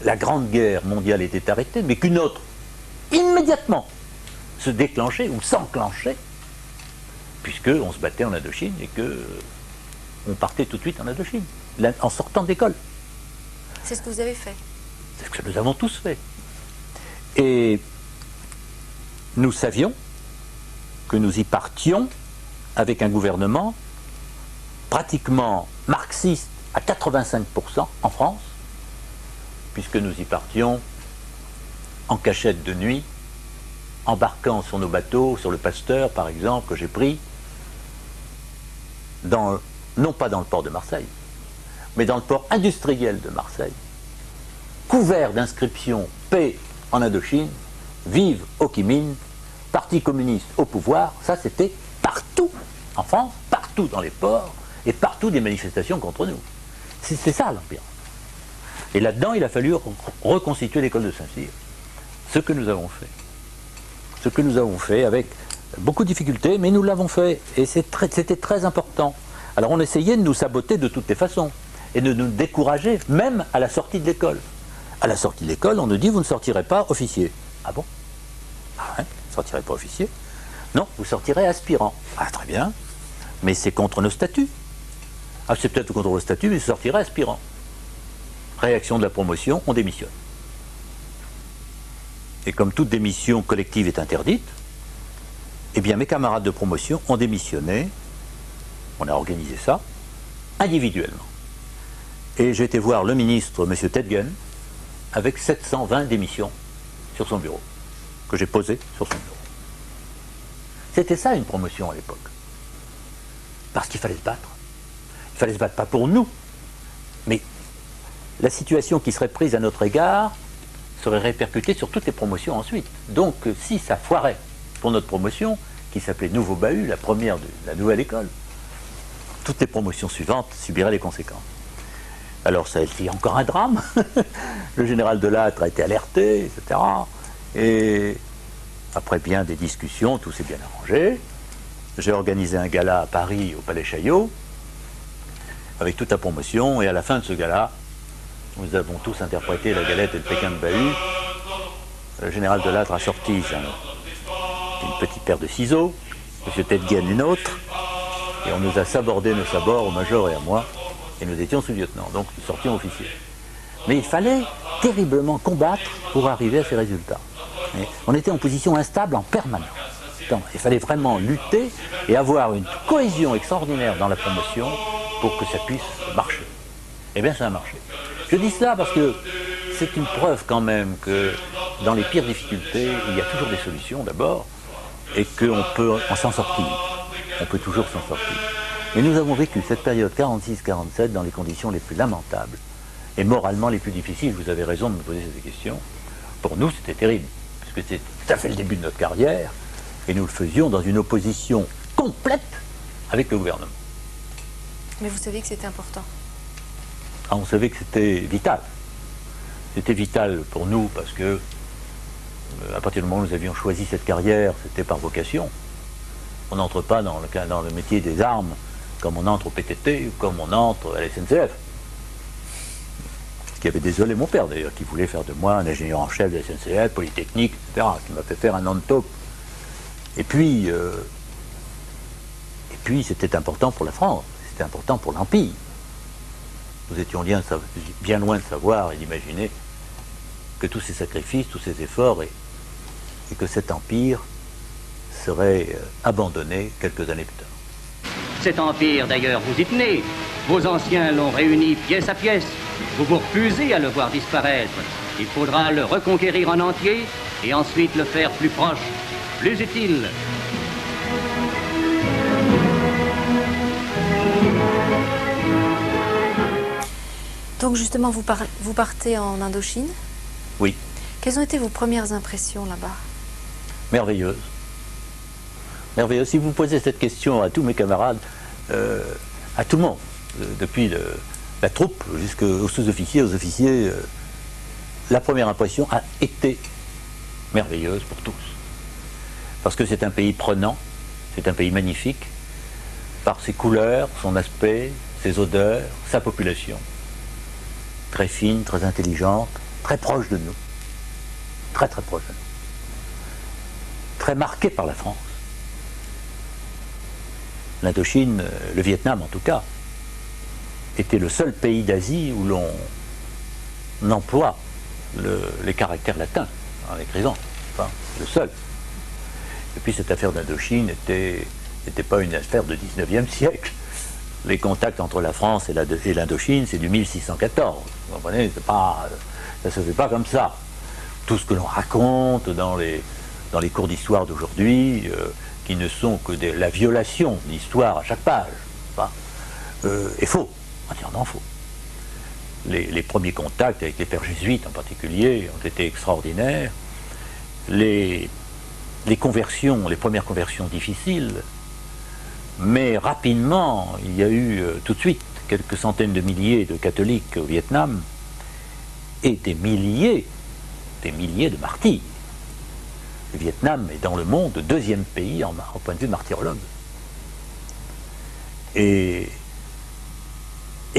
la grande guerre mondiale était arrêtée, mais qu'une autre, immédiatement, se déclenchait ou s'enclenchait, puisqu'on se battait en Indochine et qu'on partait tout de suite en Indochine, en sortant d'école. C'est ce que vous avez fait. C'est ce que nous avons tous fait. Et nous savions que nous y partions avec un gouvernement pratiquement marxiste à 85% en France, puisque nous y partions en cachette de nuit, embarquant sur nos bateaux, sur le Pasteur par exemple, que j'ai pris, non pas dans le port de Marseille, mais dans le port industriel de Marseille, couvert d'inscriptions paix en Indochine, vive Ho Chi Minh, parti communiste au pouvoir. Ça, c'était partout en France, partout dans les ports et partout des manifestations contre nous. C'est ça l'ambiance. Et là-dedans, il a fallu reconstituer l'école de Saint-Cyr. Ce que nous avons fait. Ce que nous avons fait avec beaucoup de difficultés, mais nous l'avons fait. Et c'était très important. Alors on essayait de nous saboter de toutes les façons et de nous décourager, même à la sortie de l'école. À la sortie de l'école, on nous dit, vous ne sortirez pas officier. Ah bon? Ah ouais, vous ne sortirez pas officier? Non, vous sortirez aspirant. Ah très bien, mais c'est contre nos statuts. Ah c'est peut-être contre vos statuts, mais vous sortirez aspirant. Réaction de la promotion, on démissionne. Et comme toute démission collective est interdite, eh bien mes camarades de promotion ont démissionné. On a organisé ça individuellement. Et j'ai été voir le ministre, M. Tedgen, avec 720 démissions sur son bureau, que j'ai posées sur son bureau. C'était ça une promotion à l'époque. Parce qu'il fallait se battre. Il fallait se battre pas pour nous, mais la situation qui serait prise à notre égard serait répercutée sur toutes les promotions ensuite. Donc si ça foirait pour notre promotion, qui s'appelait Nouveau Bahut, la première de la nouvelle école, toutes les promotions suivantes subiraient les conséquences. Alors ça a été encore un drame. Le général de Lattre a été alerté, etc. Et après bien des discussions, tout s'est bien arrangé. J'ai organisé un gala à Paris, au Palais Chaillot, avec toute la promotion, et à la fin de ce gala, nous avons tous interprété la galette et le Pékin de Bahut. Le général de Lattre a sorti une petite paire de ciseaux, M. Tedgen une autre, et on nous a sabordé nos sabords au major et à moi, et nous étions sous-lieutenants, donc nous sortions officiers. Mais il fallait terriblement combattre pour arriver à ces résultats. Et on était en position instable en permanence. Donc, il fallait vraiment lutter et avoir une cohésion extraordinaire dans la promotion pour que ça puisse marcher. Eh bien, ça a marché. Je dis ça parce que c'est une preuve quand même que dans les pires difficultés, il y a toujours des solutions d'abord, et qu'on peut s'en sortir. On peut toujours s'en sortir. Mais nous avons vécu cette période 46-47 dans les conditions les plus lamentables. et moralement les plus difficiles. Vous avez raison de me poser ces questions. Pour nous, c'était terrible, puisque c'était tout à fait le début de notre carrière, et nous le faisions dans une opposition complète avec le gouvernement. Mais vous saviez que c'était important. Ah, on savait que c'était vital. C'était vital pour nous parce que, à partir du moment où nous avions choisi cette carrière, c'était par vocation. On n'entre pas dans le métier des armes comme on entre au PTT ou comme on entre à la SNCF. Ce qui avait désolé mon père d'ailleurs, qui voulait faire de moi un ingénieur en chef de la SNCF, Polytechnique, etc., qui m'a fait faire un an de taupe. Et puis c'était important pour la France, c'était important pour l'Empire. Nous étions bien loin de savoir et d'imaginer que tous ces sacrifices, tous ces efforts et que cet empire serait abandonné quelques années plus tard. Cet empire, d'ailleurs, vous y tenez. Vos anciens l'ont réuni pièce à pièce. Vous vous refusez à le voir disparaître. Il faudra le reconquérir en entier et ensuite le faire plus proche, plus utile. Donc justement, vous partez en Indochine. Oui. Quelles ont été vos premières impressions là-bas? Merveilleuse. Merveilleuse. Si vous posez cette question à tous mes camarades, à tout le monde, depuis la troupe jusqu'aux sous-officiers, aux officiers, la première impression a été merveilleuse pour tous. Parce que c'est un pays prenant, c'est un pays magnifique, par ses couleurs, son aspect, ses odeurs, sa population. Très fine, très intelligente, très proche de nous. Très très proche de nous. Très marquée par la France. L'Indochine, le Vietnam en tout cas, était le seul pays d'Asie où l'on emploie les caractères latins en écrivant. Enfin, le seul. Et puis cette affaire d'Indochine n'était pas une affaire du 19e siècle. Les contacts entre la France et l'Indochine, c'est du 1614. Vous comprenez, ça ne se fait pas comme ça. Tout ce que l'on raconte dans les cours d'histoire d'aujourd'hui, qui ne sont que la violation d'histoire à chaque page, est faux, entièrement faux. Les premiers contacts avec les pères jésuites en particulier ont été extraordinaires. Les conversions, les premières conversions difficiles, mais rapidement, il y a eu tout de suite quelques centaines de milliers de catholiques au Vietnam et des milliers de martyrs. Le Vietnam est dans le monde le deuxième pays au point de vue martyrologue. Et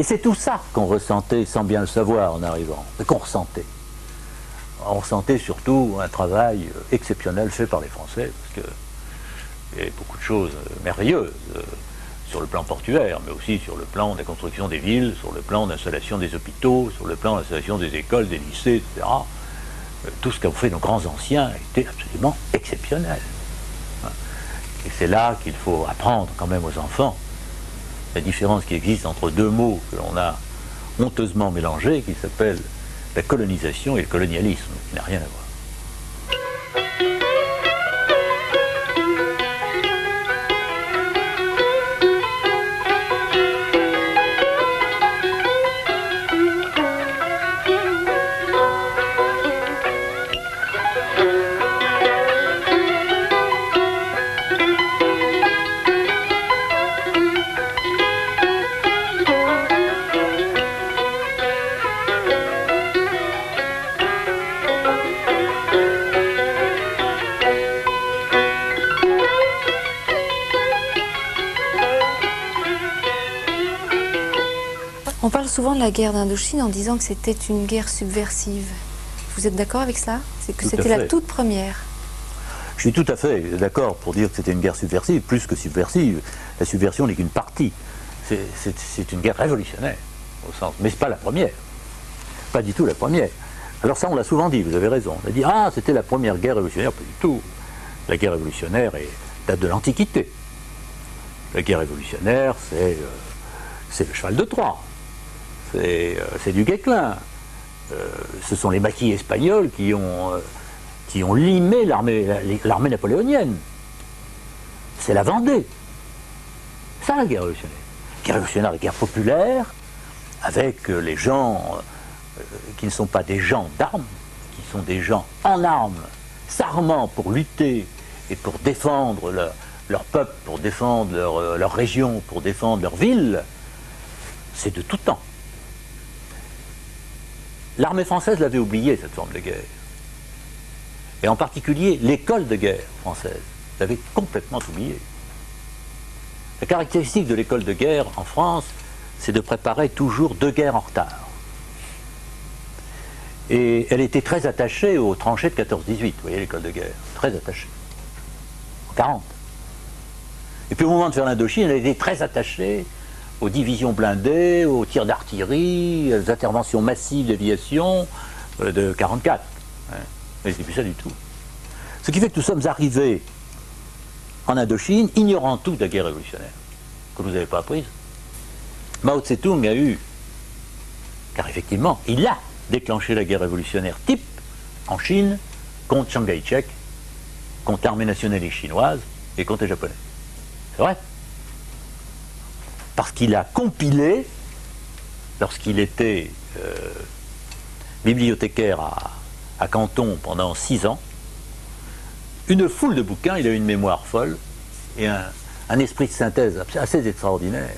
c'est tout ça qu'on ressentait sans bien le savoir en arrivant, qu'on ressentait. On ressentait surtout un travail exceptionnel fait par les Français, parce qu'il y avait beaucoup de choses merveilleuses sur le plan portuaire, mais aussi sur le plan de la construction des villes, sur le plan d'installation des hôpitaux, sur le plan d'installation des écoles, des lycées, etc. Tout ce qu'ont fait nos grands anciens était absolument exceptionnel. Et c'est là qu'il faut apprendre quand même aux enfants la différence qui existe entre deux mots que l'on a honteusement mélangés, qui s'appellent la colonisation et le colonialisme, qui n'a rien à voir. On parle souvent de la guerre d'Indochine en disant que c'était une guerre subversive. Vous êtes d'accord avec cela? C'est que c'était la toute première. Je suis tout à fait d'accord pour dire que c'était une guerre subversive, plus que subversive. La subversion n'est qu'une partie. C'est une guerre révolutionnaire, au sens. Mais ce n'est pas la première. Pas du tout la première. Alors ça, on l'a souvent dit, vous avez raison. On a dit, ah, c'était la première guerre révolutionnaire. Pas du tout. La guerre révolutionnaire date de l'Antiquité. La guerre révolutionnaire, c'est le cheval de Troie. C'est du Guesclin. Ce sont les maquis espagnols qui ont limé l'armée napoléonienne. C'est la Vendée. Ça, la guerre révolutionnaire. La guerre révolutionnaire, la guerre populaire, avec les gens qui ne sont pas des gens d'armes, qui sont des gens en armes, s'armant pour lutter et pour défendre leur peuple, pour défendre leur région, pour défendre leur ville, c'est de tout temps. L'armée française l'avait oublié, cette forme de guerre. Et en particulier, l'école de guerre française l'avait complètement oublié. La caractéristique de l'école de guerre en France, c'est de préparer toujours 2 guerres en retard. Et elle était très attachée aux tranchées de 14-18, vous voyez l'école de guerre, très attachée, en 40. Et puis au moment de faire l'Indochine, elle était très attachée aux divisions blindées, aux tirs d'artillerie, aux interventions massives d'aviation de 44. Mais c'est plus ça du tout. Ce qui fait que nous sommes arrivés en Indochine, ignorant tout de la guerre révolutionnaire, que vous n'avez pas apprise. Mao Tse-tung a eu, car effectivement, il a déclenché la guerre révolutionnaire type en Chine contre Chiang Kai-shek, contre l'armée nationale chinoise et contre les Japonais. C'est vrai. Parce qu'il a compilé, lorsqu'il était bibliothécaire à Canton pendant 6 ans, une foule de bouquins. Il a eu une mémoire folle et un esprit de synthèse assez extraordinaire.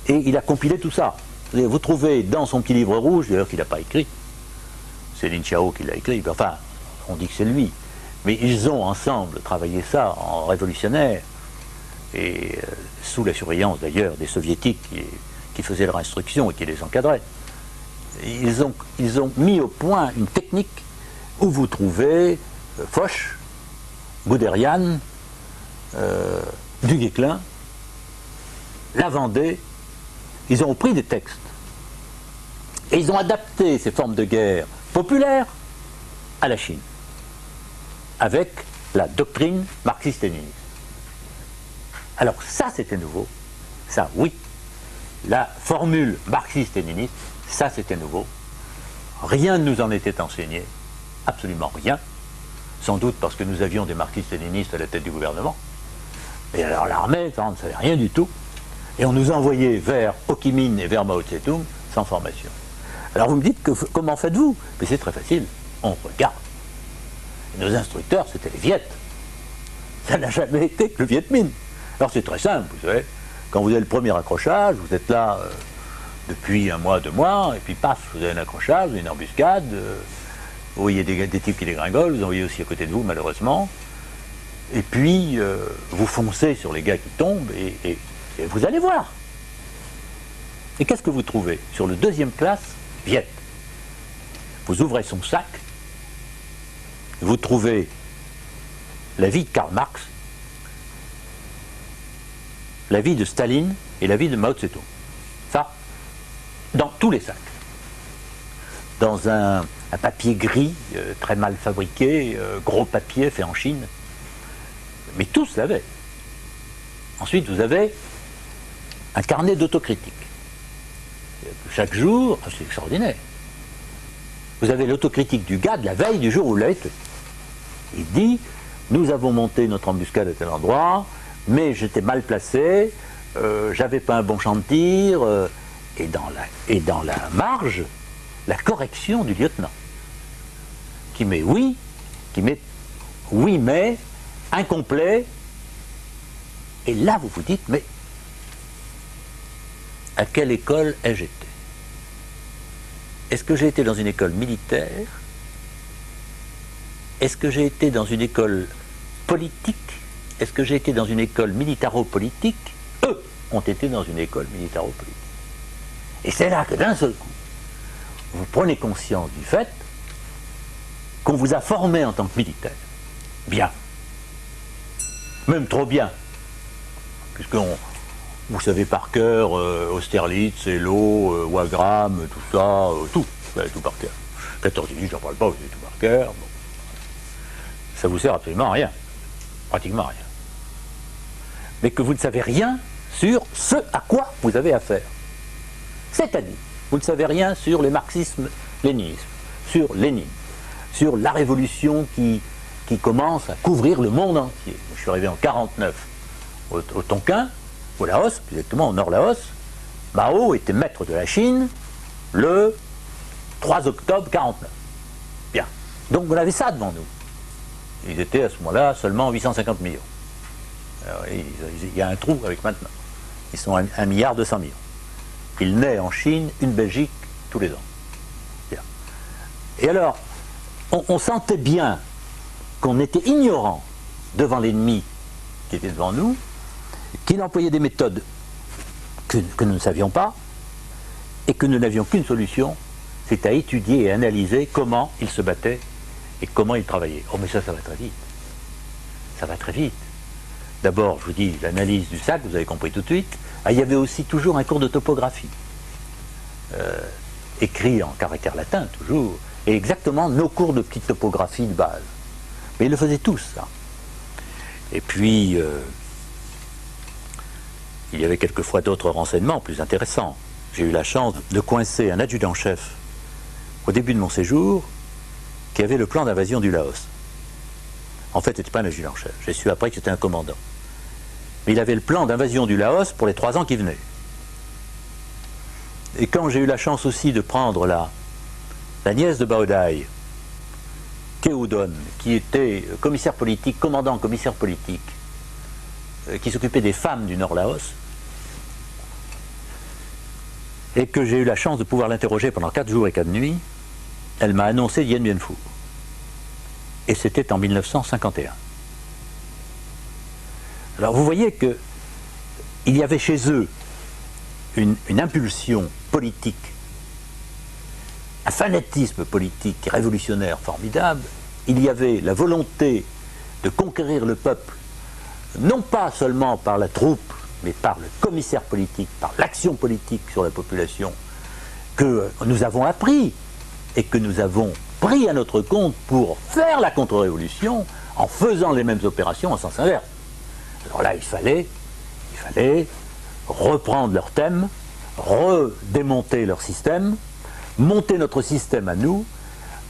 Et il a compilé tout ça. Vous trouvez dans son petit livre rouge, d'ailleurs qu'il n'a pas écrit, c'est Lin Chao qui l'a écrit, enfin, on dit que c'est lui, mais ils ont ensemble travaillé ça en révolutionnaire, et sous la surveillance d'ailleurs des soviétiques qui faisaient leur instruction et qui les encadraient. Ils ont mis au point une technique où vous trouvez Foch, Guderian, Du Guesclin, La Vendée. Ils ont pris des textes et ils ont adapté ces formes de guerre populaires à la Chine avec la doctrine marxiste-léniniste. Alors ça c'était nouveau, ça oui, la formule marxiste-léniniste, ça c'était nouveau, rien ne nous en était enseigné, absolument rien, sans doute parce que nous avions des marxistes-léninistes à la tête du gouvernement, et alors l'armée, ça, on ne savait rien du tout, et on nous envoyait vers Ho Chi Minh et vers Mao Tse-tung sans formation. Alors vous me dites, comment faites-vous? Mais c'est très facile, on regarde. Et nos instructeurs, c'était les Viettes. Ça n'a jamais été que le Viet Minh. Alors c'est très simple, vous savez, quand vous avez le premier accrochage, vous êtes là depuis 1 mois, 2 mois, et puis paf, vous avez un accrochage, vous avez une embuscade, vous voyez des types qui dégringolent, vous en voyez aussi à côté de vous malheureusement, et puis vous foncez sur les gars qui tombent, et vous allez voir. Et qu'est-ce que vous trouvez sur le 2e classe Viet? Vous ouvrez son sac, vous trouvez la vie de Karl Marx, la vie de Staline et la vie de Mao Tse-tung. Ça, dans tous les sacs. Dans un papier gris, très mal fabriqué, gros papier fait en Chine. Mais tous l'avaient. Ensuite, vous avez un carnet d'autocritique. Chaque jour, c'est extraordinaire. Vous avez l'autocritique du gars de la veille du jour où vous l'avez tué. Il dit, nous avons monté notre embuscade à tel endroit, mais j'étais mal placé, j'avais pas un bon champ de tir, et dans la marge, la correction du lieutenant, qui met oui, mais, incomplet, et là vous vous dites, mais à quelle école ai-je été? Est-ce que j'ai été dans une école militaire? Est-ce que j'ai été dans une école politique? Est-ce que j'ai été dans une école militaro-politique? Eux ont été dans une école militaro-politique. Et c'est là que d'un seul coup, vous prenez conscience du fait qu'on vous a formé en tant que militaire. Bien. Même trop bien. Puisque vous savez par cœur Austerlitz, Hello, Wagram, tout ça, tout. Vous avez tout par cœur. 14-18, j'en parle pas, vous avez tout par cœur. Bon. Ça vous sert absolument à rien. Pratiquement à rien. Mais que vous ne savez rien sur ce à quoi vous avez affaire. C'est-à-dire, vous ne savez rien sur les marxismes-léninismes, sur Lénine, sur la révolution qui commence à couvrir le monde entier. Je suis arrivé en 1949 au Tonkin, au Laos, plus exactement au Nord-Laos. Mao était maître de la Chine le 3 octobre 49. Bien. Donc on avait ça devant nous. Ils étaient à ce moment-là seulement 850 millions. Alors, il y a un trou avec maintenant. Ils sont 1,2 milliard. Il naît en Chine une Belgique tous les ans. Bien. Et alors, on sentait bien qu'on était ignorant devant l'ennemi qui était devant nous, qu'il employait des méthodes que nous ne savions pas et que nous n'avions qu'une solution, c'est à étudier et analyser comment il se battait et comment il travaillait. Oh mais ça va très vite. Ça va très vite. D'abord, je vous dis, l'analyse du sac, vous avez compris tout de suite. Ah, il y avait aussi toujours un cours de topographie, écrit en caractère latin, toujours, et exactement nos cours de petite topographie de base. Mais ils le faisaient tous, ça. Et puis, il y avait quelquefois d'autres renseignements plus intéressants. J'ai eu la chance de coincer un adjudant-chef au début de mon séjour qui avait le plan d'invasion du Laos. En fait, ce n'était pas un adjudant-chef. J'ai su après que c'était un commandant. Mais il avait le plan d'invasion du Laos pour les 3 ans qui venaient. Et quand j'ai eu la chance aussi de prendre la nièce de Bao Dai, Keudon, qui était commissaire politique, commandant commissaire politique, qui s'occupait des femmes du Nord Laos, et que j'ai eu la chance de pouvoir l'interroger pendant 4 jours et 4 nuits, elle m'a annoncé Dien Bien Phu. Et c'était en 1951. Alors vous voyez que il y avait chez eux une impulsion politique, un fanatisme politique révolutionnaire formidable. Il y avait la volonté de conquérir le peuple, non pas seulement par la troupe, mais par le commissaire politique, par l'action politique sur la population, que nous avons appris et que nous avons pris à notre compte pour faire la contre-révolution en faisant les mêmes opérations en sens inverse. Alors là, il fallait reprendre leur thème, redémonter leur système, monter notre système à nous,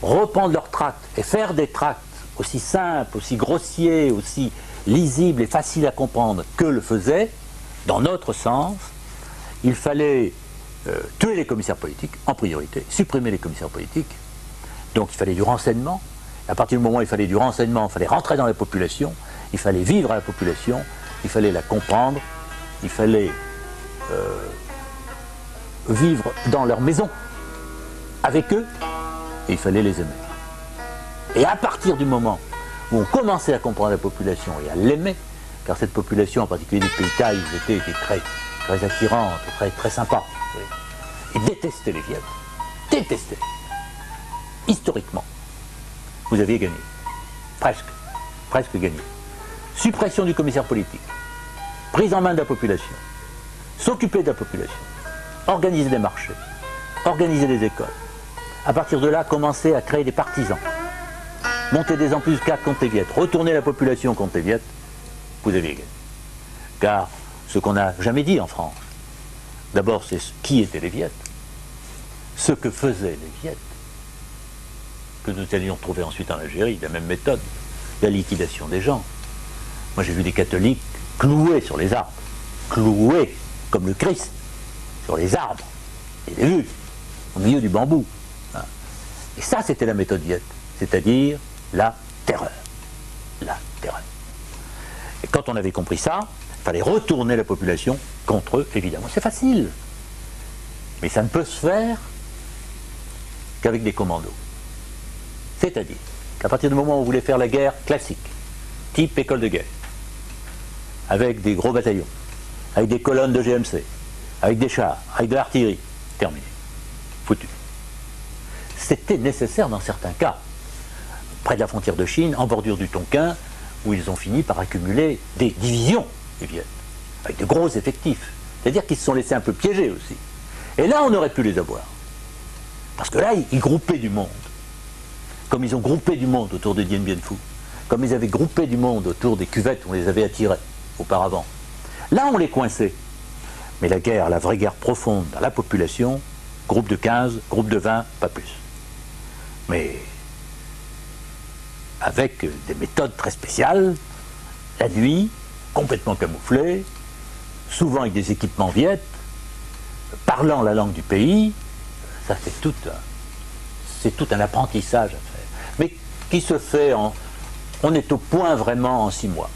reprendre leurs tracts et faire des tracts aussi simples, aussi grossiers, aussi lisibles et faciles à comprendre que le faisait, dans notre sens. Il fallait tuer les commissaires politiques en priorité, supprimer les commissaires politiques. Donc il fallait du renseignement. À partir du moment où il fallait du renseignement, il fallait rentrer dans la population, il fallait vivre à la population, il fallait la comprendre, il fallait vivre dans leur maison avec eux, et il fallait les aimer. Et à partir du moment où on commençait à comprendre la population et à l'aimer, car cette population, en particulier des pays thaïs, était très, très attirante, très, très sympa, et détestait les Viettes, détestait. Historiquement, vous aviez gagné. Presque gagné. Suppression du commissaire politique, prise en main de la population, s'occuper de la population, organiser des marchés, organiser des écoles. À partir de là, commencer à créer des partisans, monter des embuscades contre les Viettes, retourner la population contre les Viettes, vous aviez gagné. Car ce qu'on n'a jamais dit en France, d'abord c'est qui étaient les Viettes, ce que faisaient les Viettes, que nous allions trouver ensuite en Algérie, la même méthode, la liquidation des gens. Moi j'ai vu des catholiques cloués sur les arbres, cloués comme le Christ sur les arbres, et les vues, au milieu du bambou. Et ça c'était la méthode Viette, c'est-à-dire la terreur. La terreur. Et quand on avait compris ça, il fallait retourner la population contre eux, évidemment. C'est facile. Mais ça ne peut se faire qu'avec des commandos. C'est-à-dire qu'à partir du moment où on voulait faire la guerre classique, type école de guerre, avec des gros bataillons, avec des colonnes de GMC, avec des chars, avec de l'artillerie, terminé. Foutu. C'était nécessaire dans certains cas, près de la frontière de Chine, en bordure du Tonkin, où ils ont fini par accumuler des divisions, les Viettes, avec de gros effectifs. C'est-à-dire qu'ils se sont laissés un peu piéger aussi. Et là, on aurait pu les avoir. Parce que là, ils groupaient du monde. Comme ils ont groupé du monde autour de Dien Bien Phu, comme ils avaient groupé du monde autour des cuvettes où on les avait attirés auparavant. Là, on les coinçait. Mais la guerre, la vraie guerre profonde dans la population, groupe de 15, groupe de 20, pas plus. Mais avec des méthodes très spéciales, la nuit, complètement camouflée, souvent avec des équipements viettes, parlant la langue du pays, ça c'est tout c'est tout un apprentissage à faire. Mais qui se fait on est au point vraiment en 6 mois.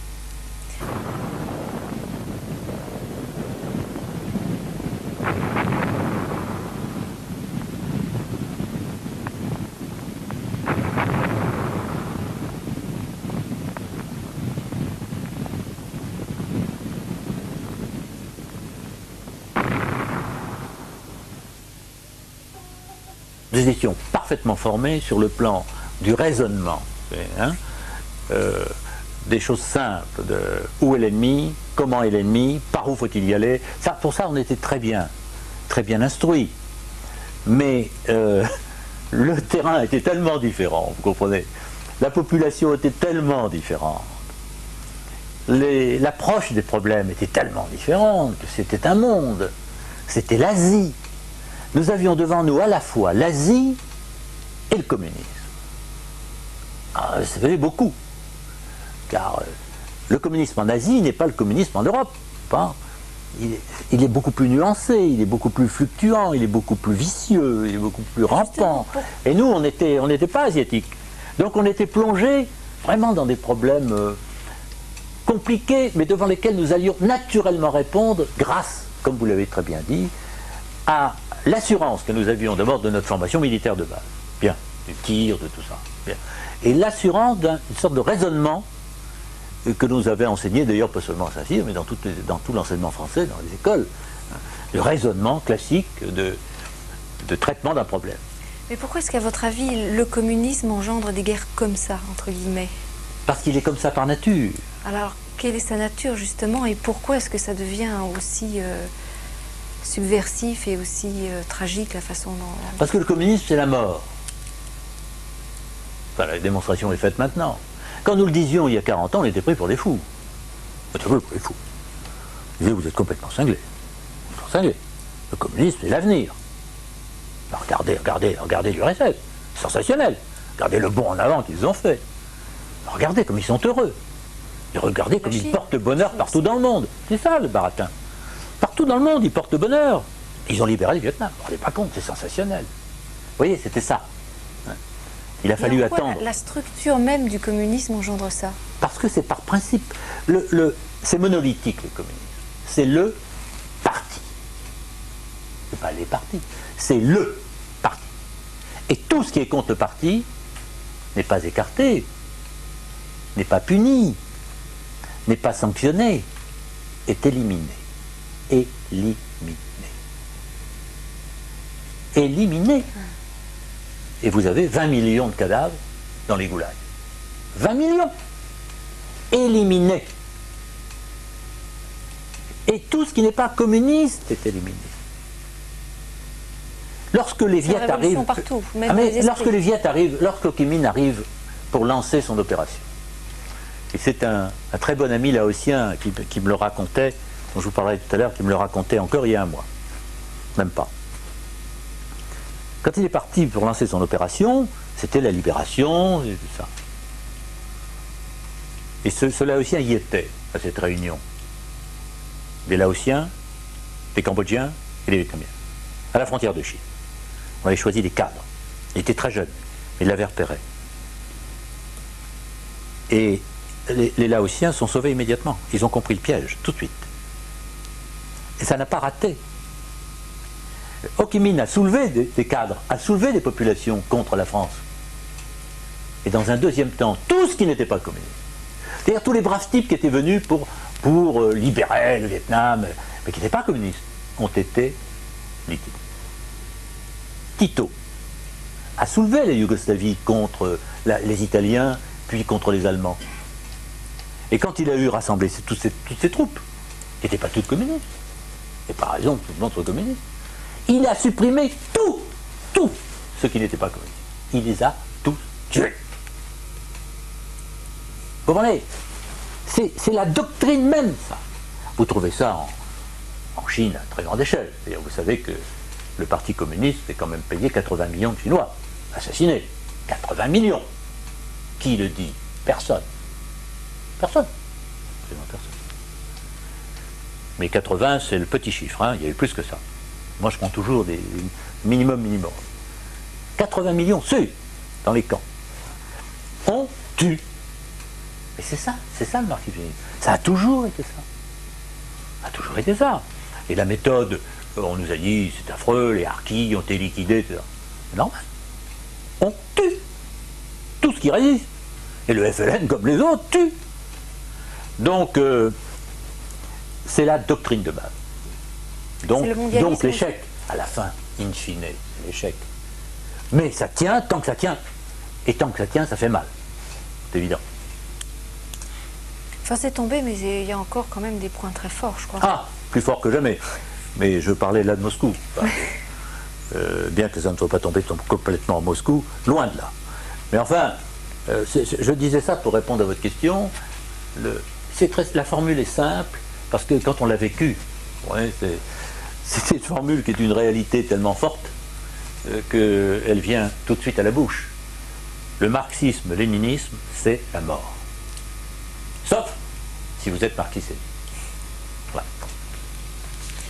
Nous étions parfaitement formés sur le plan du raisonnement, hein, des choses simples, de où est l'ennemi, comment est l'ennemi, par où faut-il y aller. Ça, pour ça, on était très bien instruits. Mais le terrain était tellement différent, vous comprenez. La population était tellement différente. L'approche des problèmes était tellement différente que c'était un monde. C'était l'Asie. Nous avions devant nous à la fois l'Asie et le communisme. Ça faisait beaucoup. Car le communisme en Asie n'est pas le communisme en Europe. Hein. Il est beaucoup plus nuancé, il est beaucoup plus fluctuant, il est beaucoup plus vicieux, il est beaucoup plus rampant. Et nous, on n'était pas asiatiques. Donc on était plongés vraiment dans des problèmes compliqués, mais devant lesquels nous allions naturellement répondre grâce, comme vous l'avez très bien dit, à l'assurance que nous avions d'abord de notre formation militaire de base, bien, du tir, de tout ça, bien, et l'assurance d'une sorte de raisonnement que nous avait enseigné, d'ailleurs pas seulement à Saint-Cyr, mais dans tout l'enseignement français, dans les écoles, hein, le raisonnement classique de traitement d'un problème. Mais pourquoi est-ce qu'à votre avis, le communisme engendre des guerres comme ça, entre guillemets? Parce qu'il est comme ça par nature. Alors, quelle est sa nature, justement, et pourquoi est-ce que ça devient aussi subversif et aussi tragique, la façon dont... Parce que le communisme, c'est la mort. Enfin, la démonstration est faite maintenant. Quand nous le disions il y a 40 ans, on était pris pour des fous. On était pris pour des fous. Ils disaient, vous êtes complètement cinglés. Vous êtes cinglés. Le communisme, c'est l'avenir. Regardez l'URSS. Sensationnel. Regardez le bond en avant qu'ils ont fait. Regardez comme ils sont heureux. Et regardez comme ils portent bonheur partout dans le monde. C'est ça le baratin. Partout dans le monde, ils portent bonheur. Ils ont libéré le Vietnam. Vous ne vous rendez pas compte, c'est sensationnel. Vous voyez, c'était ça. Il a fallu attendre. La structure même du communisme engendre ça. Parce que c'est par principe. C'est monolithique, le communisme. C'est le parti. C'est pas les partis. C'est le parti. Et tout ce qui est contre le parti n'est pas écarté, n'est pas puni, n'est pas sanctionné, est éliminé. Éliminé. Éliminé. Et vous avez 20 millions de cadavres dans les goulags. 20 millions éliminés. Et tout ce qui n'est pas communiste est éliminé. Lorsque les Viet arrivent... partout, lorsque les Viet arrivent, lorsque Ho Chi Minh arrive pour lancer son opération. Et c'est un très bon ami laotien qui me le racontait, dont je vous parlais tout à l'heure, qui me le racontait encore il y a un mois. Même pas. Quand il est parti pour lancer son opération, c'était la libération et tout ça. Et ce Laotien y était à cette réunion. Des Laotiens, des Cambodgiens et des Vietnamiens. À la frontière de Chine. On avait choisi des cadres. Il était très jeune, mais il l'avait repéré. Et les Laotiens sont sauvés immédiatement. Ils ont compris le piège, tout de suite. Et ça n'a pas raté. Ho Chi Minh a soulevé des cadres, a soulevé des populations contre la France. Et dans un deuxième temps, tout ce qui n'était pas communiste. C'est-à-dire tous les braves types qui étaient venus pour libérer le Vietnam, mais qui n'étaient pas communistes, ont été liquidés. Tito a soulevé la Yougoslavie contre les Italiens, puis contre les Allemands. Et quand il a eu rassemblé toutes ces troupes, qui n'étaient pas toutes communistes, et par raison tout le monde soit communiste, il a supprimé tout ce qui n'était pas communiste. Il les a tous tués. Vous comprenez? C'est la doctrine même, ça. Vous trouvez ça en Chine à très grande échelle. C'est-à-dire, vous savez que le Parti communiste est quand même payé 80 millions de Chinois, assassinés. 80 millions. Qui le dit? Personne. Personne. Absolument personne. Mais 80, c'est le petit chiffre, hein. Il y a eu plus que ça. Moi, je prends toujours des minimum. 80 millions, dans les camps. On tue. Et c'est ça le marxisme-léninisme. Ça a toujours été ça. Ça a toujours été ça. Et la méthode, on nous a dit, c'est affreux, les harkis ont été liquidés, etc. C'est normal. On tue tout ce qui résiste. Et le FLN, comme les autres, tue. Donc, c'est la doctrine de base. Donc l'échec, à la fin, in fine, c'est l'échec. Mais ça tient tant que ça tient. Et tant que ça tient, ça fait mal. C'est évident. Enfin, c'est tombé, mais il y a encore quand même des points très forts, je crois. Ah, plus fort que jamais. Mais je parlais là de Moscou. Enfin, bien que ça ne soit pas tombé complètement à Moscou, loin de là. Mais enfin, je disais ça pour répondre à votre question. La formule est simple, parce que quand on l'a vécu, ouais, c'est une formule qui est une réalité tellement forte qu'elle vient tout de suite à la bouche. Le marxisme-léninisme, c'est la mort. Sauf si vous êtes marxiste-léniniste. Voilà.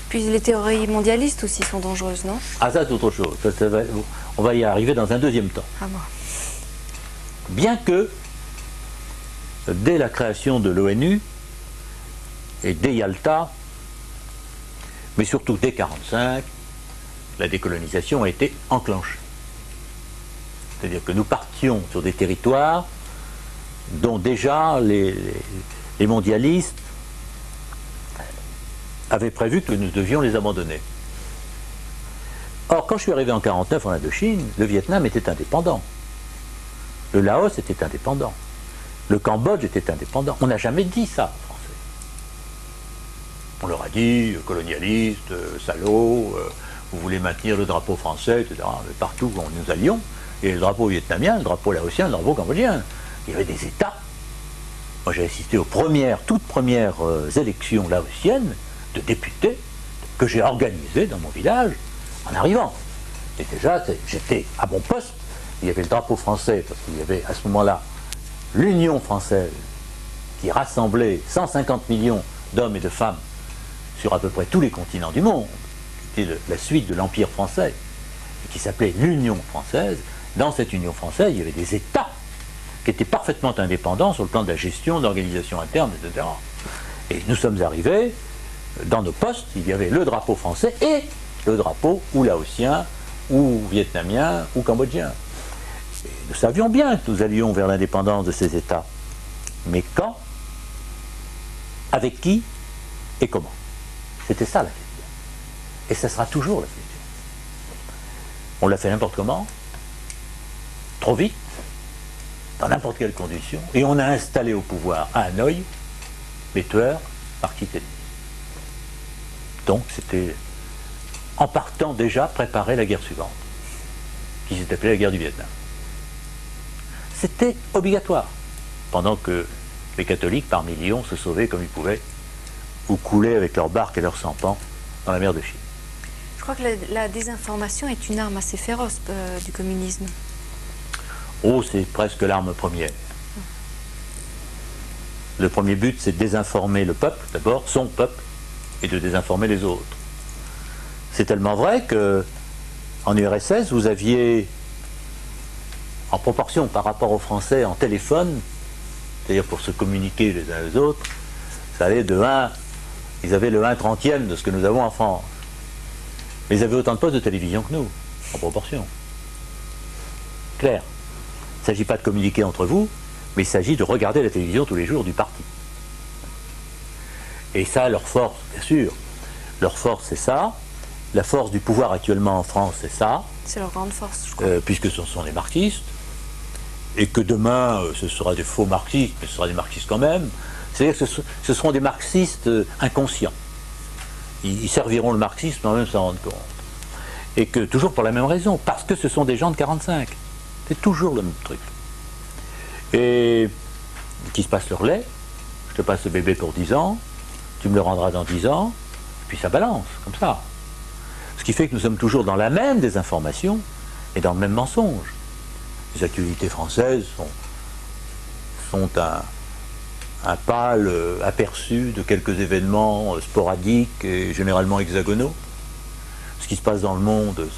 Puis les théories mondialistes aussi sont dangereuses, non? Ah, ça c'est autre chose. On va y arriver dans un deuxième temps. Ah bon. Bien que, dès la création de l'ONU, et dès Yalta, mais surtout dès 1945, la décolonisation a été enclenchée. C'est-à-dire que nous partions sur des territoires dont déjà les mondialistes avaient prévu que nous devions les abandonner. Or, quand je suis arrivé en 1949 en Indochine, le Vietnam était indépendant. Le Laos était indépendant. Le Cambodge était indépendant. On n'a jamais dit ça, Français. On leur a dit, colonialistes, salauds, vous voulez maintenir le drapeau français, etc. Mais partout où nous allions, il y avait le drapeau vietnamien, le drapeau laotien, le drapeau cambodgien. Il y avait des États. Moi, j'ai assisté aux toutes premières élections laotiennes de députés que j'ai organisées dans mon village en arrivant. Et déjà, j'étais à mon poste. Il y avait le drapeau français, parce qu'il y avait à ce moment-là l'Union française qui rassemblait 150 millions d'hommes et de femmes sur à peu près tous les continents du monde, qui était la suite de l'Empire français, et qui s'appelait l'Union française. Dans cette Union française, il y avait des États qui étaient parfaitement indépendants sur le plan de la gestion, de l'organisation interne, etc. Et nous sommes arrivés, dans nos postes, il y avait le drapeau français et le drapeau ou laotien, ou vietnamien, ou cambodgien. Et nous savions bien que nous allions vers l'indépendance de ces États. Mais quand? Avec qui? Et comment? C'était ça la question. Et ça sera toujours la question. On l'a fait n'importe comment, trop vite, dans n'importe quelle condition, et on a installé au pouvoir à Hanoï les tueurs marxistes-léninistes. Donc c'était, en partant déjà, préparer la guerre suivante, qui s'est appelée la guerre du Vietnam. C'était obligatoire, pendant que les catholiques, par millions, se sauvaient comme ils pouvaient, ou coulaient avec leurs barques et leurs sampans dans la mer de Chine. Je crois que la désinformation est une arme assez féroce du communisme. Oh, c'est presque l'arme première. Le premier but, c'est de désinformer le peuple, d'abord, son peuple, et de désinformer les autres. C'est tellement vrai que en URSS, vous aviez, en proportion par rapport aux Français en téléphone, c'est-à-dire pour se communiquer les uns les autres, ça allait de 1, ils avaient le 1/30e de ce que nous avons en France. Mais ils avaient autant de postes de télévision que nous, en proportion. Clair. Il ne s'agit pas de communiquer entre vous, mais il s'agit de regarder la télévision tous les jours du parti. Et ça, leur force, bien sûr, leur force c'est ça. La force du pouvoir actuellement en France, c'est ça. C'est leur grande force, je crois. Puisque ce sont des marxistes, et que demain, ce sera des faux marxistes, mais ce sera des marxistes quand même. C'est-à-dire que ce seront des marxistes inconscients. Ils serviront le marxisme sans même s'en rendre compte. Et que, toujours pour la même raison, parce que ce sont des gens de 45. C'est toujours le même truc. Et qui se passent leur lait, je te passe le bébé pour 10 ans, tu me le rendras dans 10 ans, puis ça balance, comme ça. Ce qui fait que nous sommes toujours dans la même désinformation et dans le même mensonge. Les actualités françaises sont un pâle aperçu de quelques événements sporadiques et généralement hexagonaux. Ce qui se passe dans le monde,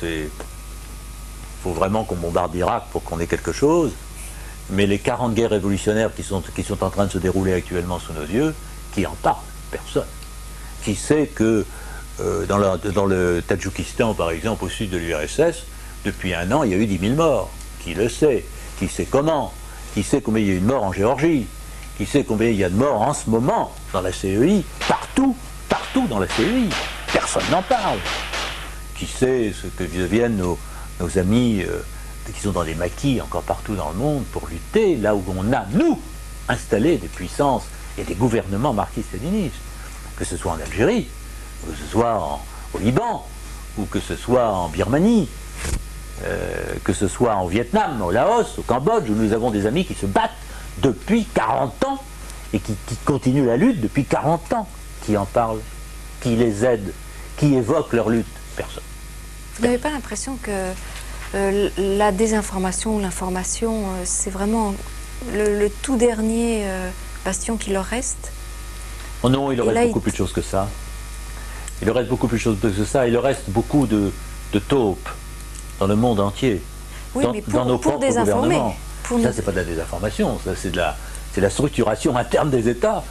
faut vraiment qu'on bombarde l'Irak pour qu'on ait quelque chose. Mais les 40 guerres révolutionnaires qui sont en train de se dérouler actuellement sous nos yeux, qui en parle? Personne. Qui sait que dans le Tadjoukistan, par exemple, au sud de l'URSS, depuis 1 an, il y a eu 10 000 morts. Qui le sait? Qui sait comment? Qui sait combien il y a eu de morts en Géorgie? Qui sait combien il y a de morts en ce moment dans la CEI? Partout dans la CEI. Personne n'en parle. Qui sait ce que deviennent nos amis qui sont dans des maquis encore partout dans le monde pour lutter là où on a, nous, installé des puissances et des gouvernements marxistes-léninistes, que ce soit en Algérie, que ce soit au Liban, ou que ce soit en Birmanie, que ce soit en Vietnam, au Laos, au Cambodge, où nous avons des amis qui se battent depuis 40 ans et qui continuent la lutte depuis 40 ans. Qui en parlent? Qui les aide? Qui évoque leur lutte? Personne. Vous n'avez pas l'impression que la désinformation ou l'information, c'est vraiment le tout dernier bastion qui leur reste? Oh non, il leur reste beaucoup plus de choses que ça. Il leur reste beaucoup plus de choses que ça. Il leur reste beaucoup de taupes dans le monde entier. Oui, mais dans nos propres gouvernements. Ça, c'est pas de la désinformation, ça, c'est de la structuration interne des États.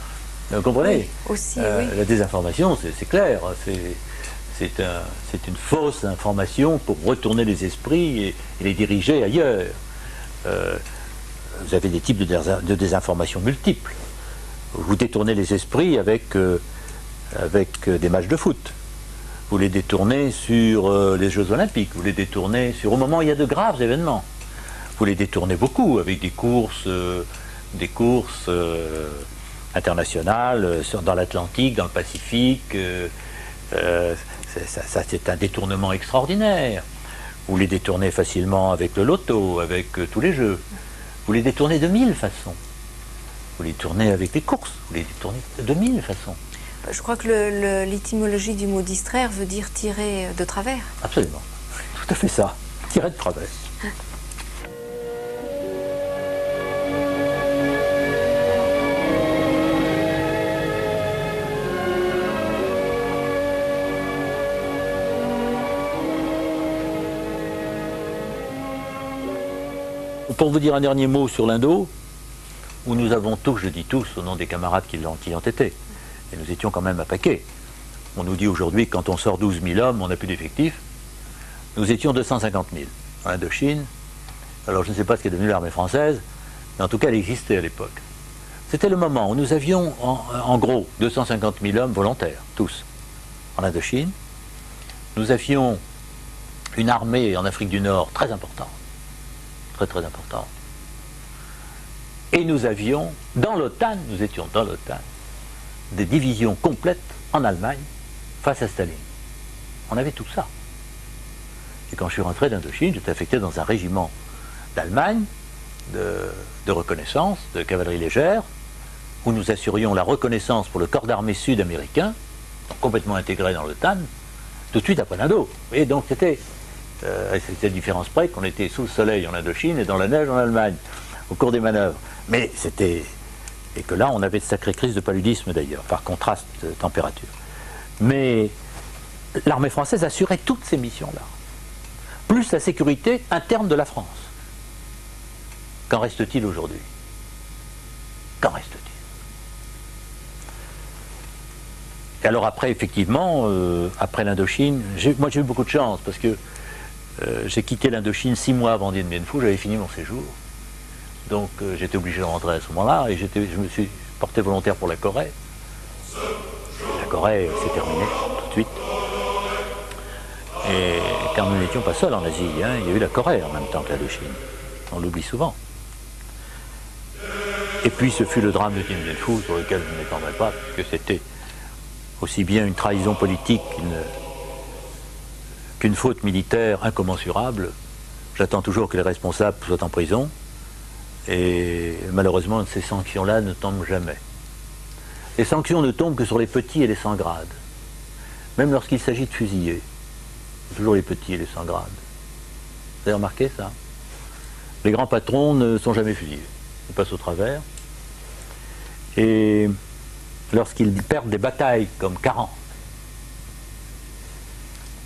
Vous comprenez? Oui, aussi, oui. La désinformation, c'est clair. C'est une fausse information pour retourner les esprits et les diriger ailleurs. Vous avez des types de désinformation multiples. Vous détournez les esprits avec des matchs de foot. Vous les détournez sur les Jeux Olympiques. Vous les détournez sur au moment où il y a de graves événements. Vous les détournez beaucoup avec des courses internationales dans l'Atlantique, dans le Pacifique. Ça, c'est un détournement extraordinaire. Vous les détournez facilement avec le loto, avec tous les jeux. Vous les détournez de 1000 façons. Vous les détournez avec les courses. Vous les détournez de 1000 façons. Je crois que l'étymologie du mot distraire veut dire tirer de travers. Absolument. Tout à fait ça. Tirer de travers. Pour vous dire un dernier mot sur l'Indo, où nous avons tous, je dis tous, au nom des camarades qui y ont été, et nous étions quand même un paquet. On nous dit aujourd'hui que quand on sort 12 000 hommes, on n'a plus d'effectifs. Nous étions 250 000 en Indochine. Alors je ne sais pas ce qu'est devenu l'armée française, mais en tout cas elle existait à l'époque. C'était le moment où nous avions en gros 250 000 hommes volontaires, tous, en Indochine. Nous avions une armée en Afrique du Nord très importante. Très important. Et nous avions, nous étions dans l'OTAN, des divisions complètes en Allemagne face à Staline. On avait tout ça. Et quand je suis rentré d'Indochine, j'étais affecté dans un régiment d'Allemagne de reconnaissance, de cavalerie légère, où nous assurions la reconnaissance pour le corps d'armée sud-américain, complètement intégré dans l'OTAN, tout de suite après l'Indo. Et donc c'était la différence près qu'on était sous le soleil en Indochine et dans la neige en Allemagne, au cours des manœuvres. Mais c'était... Et que là, on avait de sacrées crises de paludisme d'ailleurs, par contraste de température. Mais l'armée française assurait toutes ces missions-là. Plus la sécurité interne de la France. Qu'en reste-t-il aujourd'hui? Qu'en reste-t-il? Et alors après, effectivement, après l'Indochine, moi j'ai eu beaucoup de chance, parce que j'ai quitté l'Indochine 6 mois avant Dien Bien Phu, j'avais fini mon séjour. Donc j'étais obligé de rentrer à ce moment-là, et je me suis porté volontaire pour la Corée. La Corée s'est terminée tout de suite. Et car nous n'étions pas seuls en Asie, hein, il y a eu la Corée en même temps que l'Indochine. On l'oublie souvent. Et puis ce fut le drame de Dien Bien Phu, sur lequel je ne m'étendrai pas, puisque c'était aussi bien une trahison politique qu'une faute militaire incommensurable. J'attends toujours que les responsables soient en prison, et malheureusement ces sanctions-là ne tombent jamais. Les sanctions ne tombent que sur les petits et les sans grade, même lorsqu'il s'agit de fusiller. C'est toujours les petits et les sans grade. Vous avez remarqué ça? Les grands patrons ne sont jamais fusillés, ils passent au travers. Et lorsqu'ils perdent des batailles comme Caran,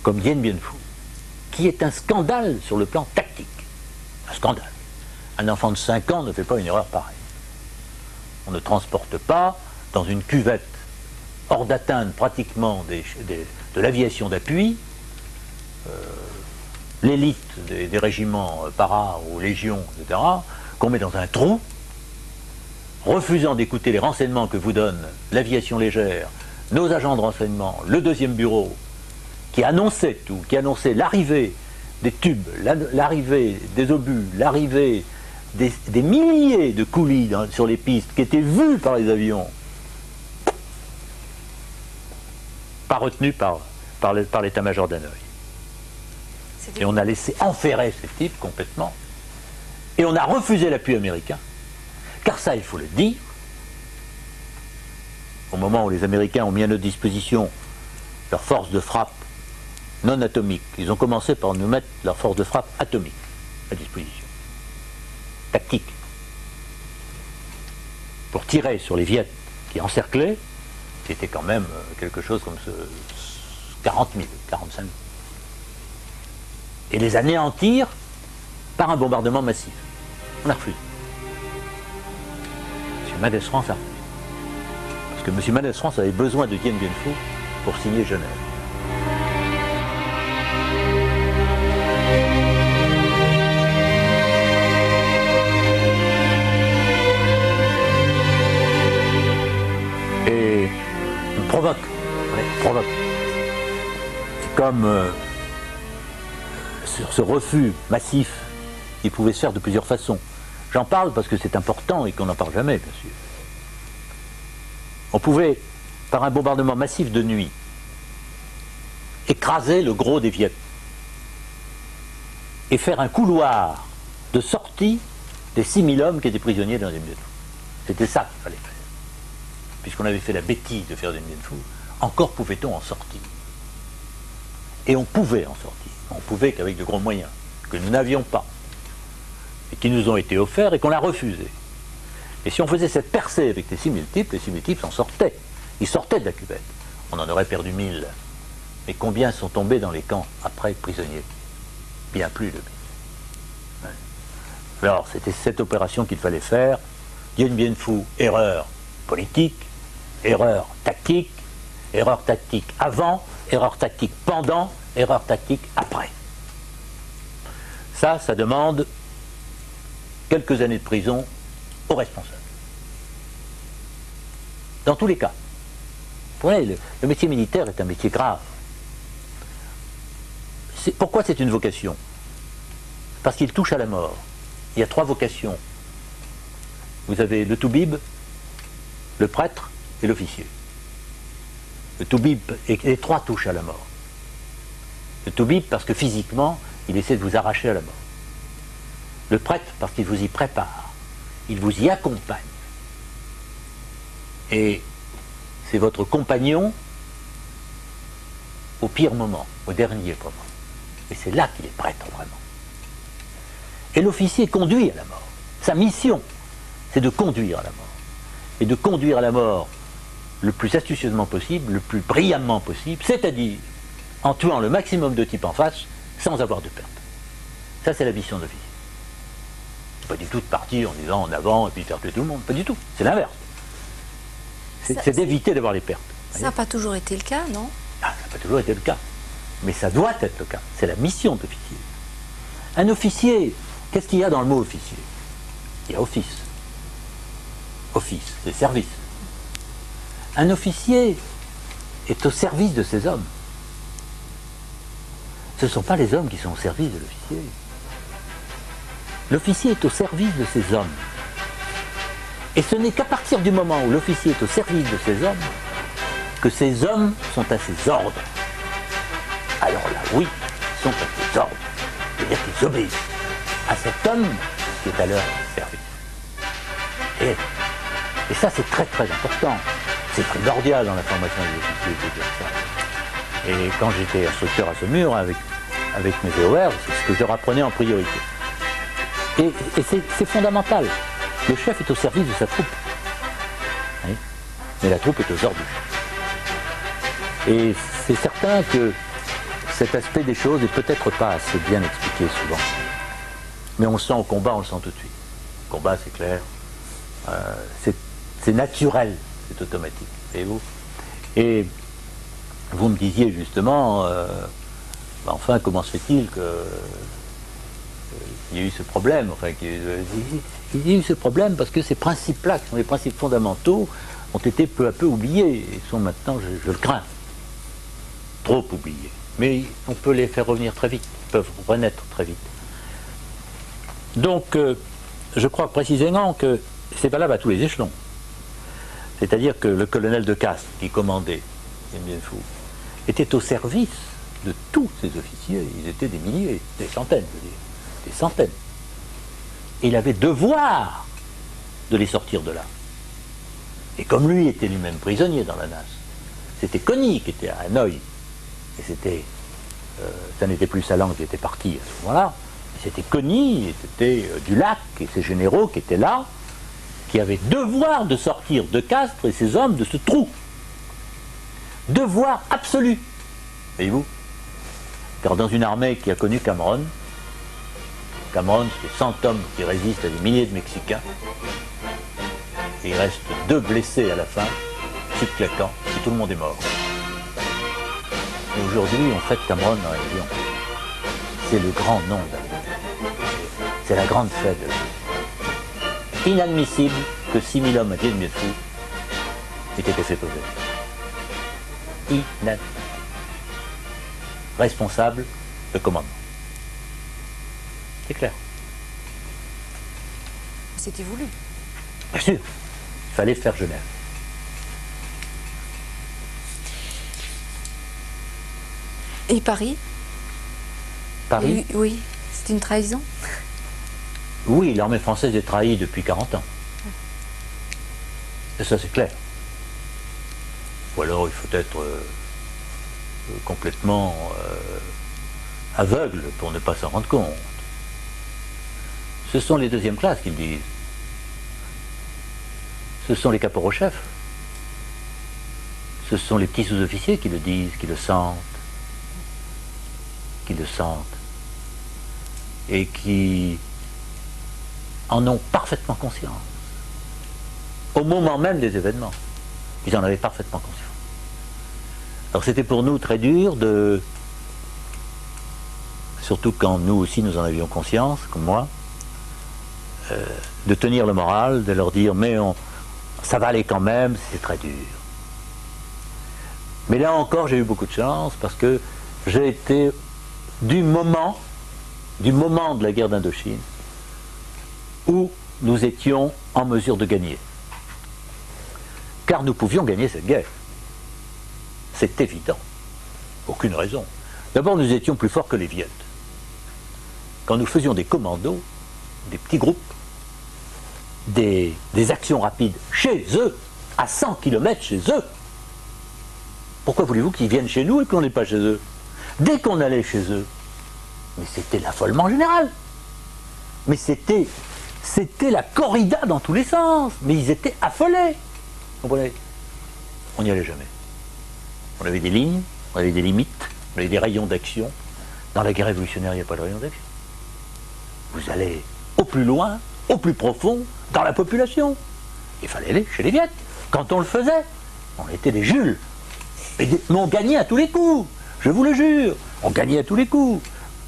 comme Dien Bien Phu, qui est un scandale sur le plan tactique. scandale. Un enfant de 5 ans ne fait pas une erreur pareille. On ne transporte pas dans une cuvette hors d'atteinte pratiquement de l'aviation d'appui l'élite des régiments para ou légions, etc., qu'on met dans un trou, refusant d'écouter les renseignements que vous donne l'aviation légère, nos agents de renseignement, le deuxième bureau, qui annonçait tout, qui annonçait l'arrivée des tubes, l'arrivée des obus, l'arrivée des milliers de coulis sur les pistes qui étaient vus par les avions, pas retenus par l'état-major d'Hanoï. Et on a laissé enferrer ces types complètement. Et on a refusé l'appui américain. Car ça, il faut le dire, au moment où les Américains ont mis à notre disposition leurs forces de frappe non atomiques, ils ont commencé par nous mettre leurs forces de frappe atomiques à disposition. Tactique. Pour tirer sur les Viettes qui encerclaient, qui était quand même quelque chose comme 40 000, 45 000. Et les anéantir par un bombardement massif. On a refusé. M. Mendès-France a refusé. Parce que M. Mendès-France avait besoin de Dien Bien Phu pour signer Genève. Et on provoque. On provoque. C'est comme sur ce refus massif, il pouvait se faire de plusieurs façons. J'en parle parce que c'est important et qu'on n'en parle jamais, bien sûr. On pouvait, par un bombardement massif de nuit, écraser le gros des Viettes et faire un couloir de sortie des 6000 hommes qui étaient prisonniers dans Dien Bien Phu. C'était ça qu'il fallait faire. Puisqu'on avait fait la bêtise de faire Dien Bien Phu, encore pouvait-on en sortir. Et on pouvait en sortir. On pouvait qu'avec de gros moyens, que nous n'avions pas, et qui nous ont été offerts et qu'on a refusé. Et si on faisait cette percée avec les 6000 types, les 6000 types s'en sortaient. Ils sortaient de la cuvette. On en aurait perdu 1000. Mais combien sont tombés dans les camps après prisonniers? Bien plus de 1000. Ouais. Alors c'était cette opération qu'il fallait faire. Dien Bien Phu, erreur politique, erreur tactique avant, erreur tactique pendant, erreur tactique après. Ça demande quelques années de prison aux responsables. Dans tous les cas. Vous voyez, le métier militaire est un métier grave. Pourquoi c'est une vocation? Parce qu'il touche à la mort. Il y a 3 vocations. Vous avez le toubib, le prêtre et l'officier. Le toubib, et les 3 touchent à la mort. Le toubib parce que physiquement, il essaie de vous arracher à la mort. Le prêtre parce qu'il vous y prépare. Il vous y accompagne. Et c'est votre compagnon au pire moment, au dernier moment. Et c'est là qu'il est prêtre vraiment. Et l'officier conduit à la mort. Sa mission, c'est de conduire à la mort. Et de conduire à la mort le plus astucieusement possible, le plus brillamment possible, c'est-à-dire en tuant le maximum de types en face sans avoir de perte. Ça, c'est la mission d'officier. Pas du tout de partir en disant en avant et puis faire tuer tout le monde. Pas du tout. C'est l'inverse. C'est d'éviter d'avoir les pertes. Ça n'a pas toujours été le cas, non? Ah, ça n'a pas toujours été le cas. Mais ça doit être le cas. C'est la mission d'officier. Un officier, qu'est-ce qu'il y a dans le mot officier? Il y a office. Office, c'est service. Un officier est au service de ses hommes. Ce ne sont pas les hommes qui sont au service de l'officier. L'officier est au service de ses hommes. Et ce n'est qu'à partir du moment où l'officier est au service de ses hommes que ces hommes sont à ses ordres. Alors là, oui, ils sont à ses ordres. C'est-à-dire qu'ils obéissent à cet homme qui est à leur service. Et ça, c'est très très important. C'est primordial dans la formation des officiers de dire ça. Et quand j'étais instructeur à Saumur avec mes VOR, c'est ce que je leur apprenais en priorité. Et c'est fondamental. Le chef est au service de sa troupe. Oui. Mais la troupe est aux ordres du chef. Et c'est certain que cet aspect des choses n'est peut-être pas assez bien expliqué souvent. Mais on le sent au combat, on le sent tout de suite. Au combat, c'est clair. C'est naturel, c'est automatique, voyez-vous. Et vous me disiez justement, enfin, comment se fait-il qu'il y ait eu ce problème, enfin, il y a eu ce problème parce que ces principes-là, qui sont les principes fondamentaux, ont été peu à peu oubliés et sont maintenant, je le crains, trop oubliés. Mais on peut les faire revenir très vite, ils peuvent renaître très vite. Donc, je crois précisément que c'est valable à tous les échelons. C'est-à-dire que le colonel de Castres, qui commandait Dien Bien Phu, était au service de tous ces officiers. Ils étaient des milliers, des centaines, je veux dire, des centaines. Et il avait devoir de les sortir de là. Et comme lui était lui-même prisonnier dans la NAS, c'était Conny qui était à Hanoï, et c'était, ça n'était plus Salan qui était parti à ce moment-là, c'était Conny, c'était Dulac et ses généraux qui étaient là, qui avaient devoir de sortir de Castres et ses hommes de ce trou. Devoir absolu, voyez-vous. Car dans une armée qui a connu Cameron, c'est 100 hommes qui résistent à des milliers de Mexicains, et il reste 2 blessés à la fin, si claquant, et tout le monde est mort. Et aujourd'hui, on fête Cameron dans la région. C'est le grand nom de la région. C'est la grande fête de la région. Inadmissible que 6000 hommes à Dien Bien Phu aient été faits prisonniers. Inadmissible. Responsable, le commandement. C'est clair. C'était voulu. Bien sûr, il fallait faire Genève. Et Paris? Paris? Oui, c'est une trahison. Oui, l'armée française est trahie depuis 40 ans. Et ça, c'est clair. Ou alors, il faut être complètement aveugle pour ne pas s'en rendre compte. Ce sont les deuxièmes classes qui le disent. Ce sont les caporaux-chefs. Ce sont les petits sous-officiers qui le disent, qui le sentent. Qui le sentent. Et qui en ont parfaitement conscience. Au moment même des événements. Ils en avaient parfaitement conscience. Alors c'était pour nous très dur de... Surtout quand nous aussi nous en avions conscience, comme moi, de tenir le moral, de leur dire mais ça va aller quand même, c'est très dur. Mais là encore j'ai eu beaucoup de chance parce que j'ai été du moment de la guerre d'Indochine où nous étions en mesure de gagner. Car nous pouvions gagner cette guerre. C'est évident. Aucune raison. D'abord, nous étions plus forts que les Viettes. Quand nous faisions des commandos, des petits groupes, des actions rapides chez eux, à 100 km chez eux, pourquoi voulez-vous qu'ils viennent chez nous et qu'on n'est pas chez eux? Dès qu'on allait chez eux, mais c'était l'affolement général. Mais c'était la corrida dans tous les sens. Mais ils étaient affolés. Vous comprenez? On n'y allait jamais. On avait des lignes, on avait des limites, on avait des rayons d'action. Dans la guerre révolutionnaire, il n'y a pas de rayon d'action. Vous allez au plus loin, au plus profond, dans la population. Il fallait aller chez les Viettes. Quand on le faisait, on était des Jules. Mais on gagnait à tous les coups. Je vous le jure. On gagnait à tous les coups.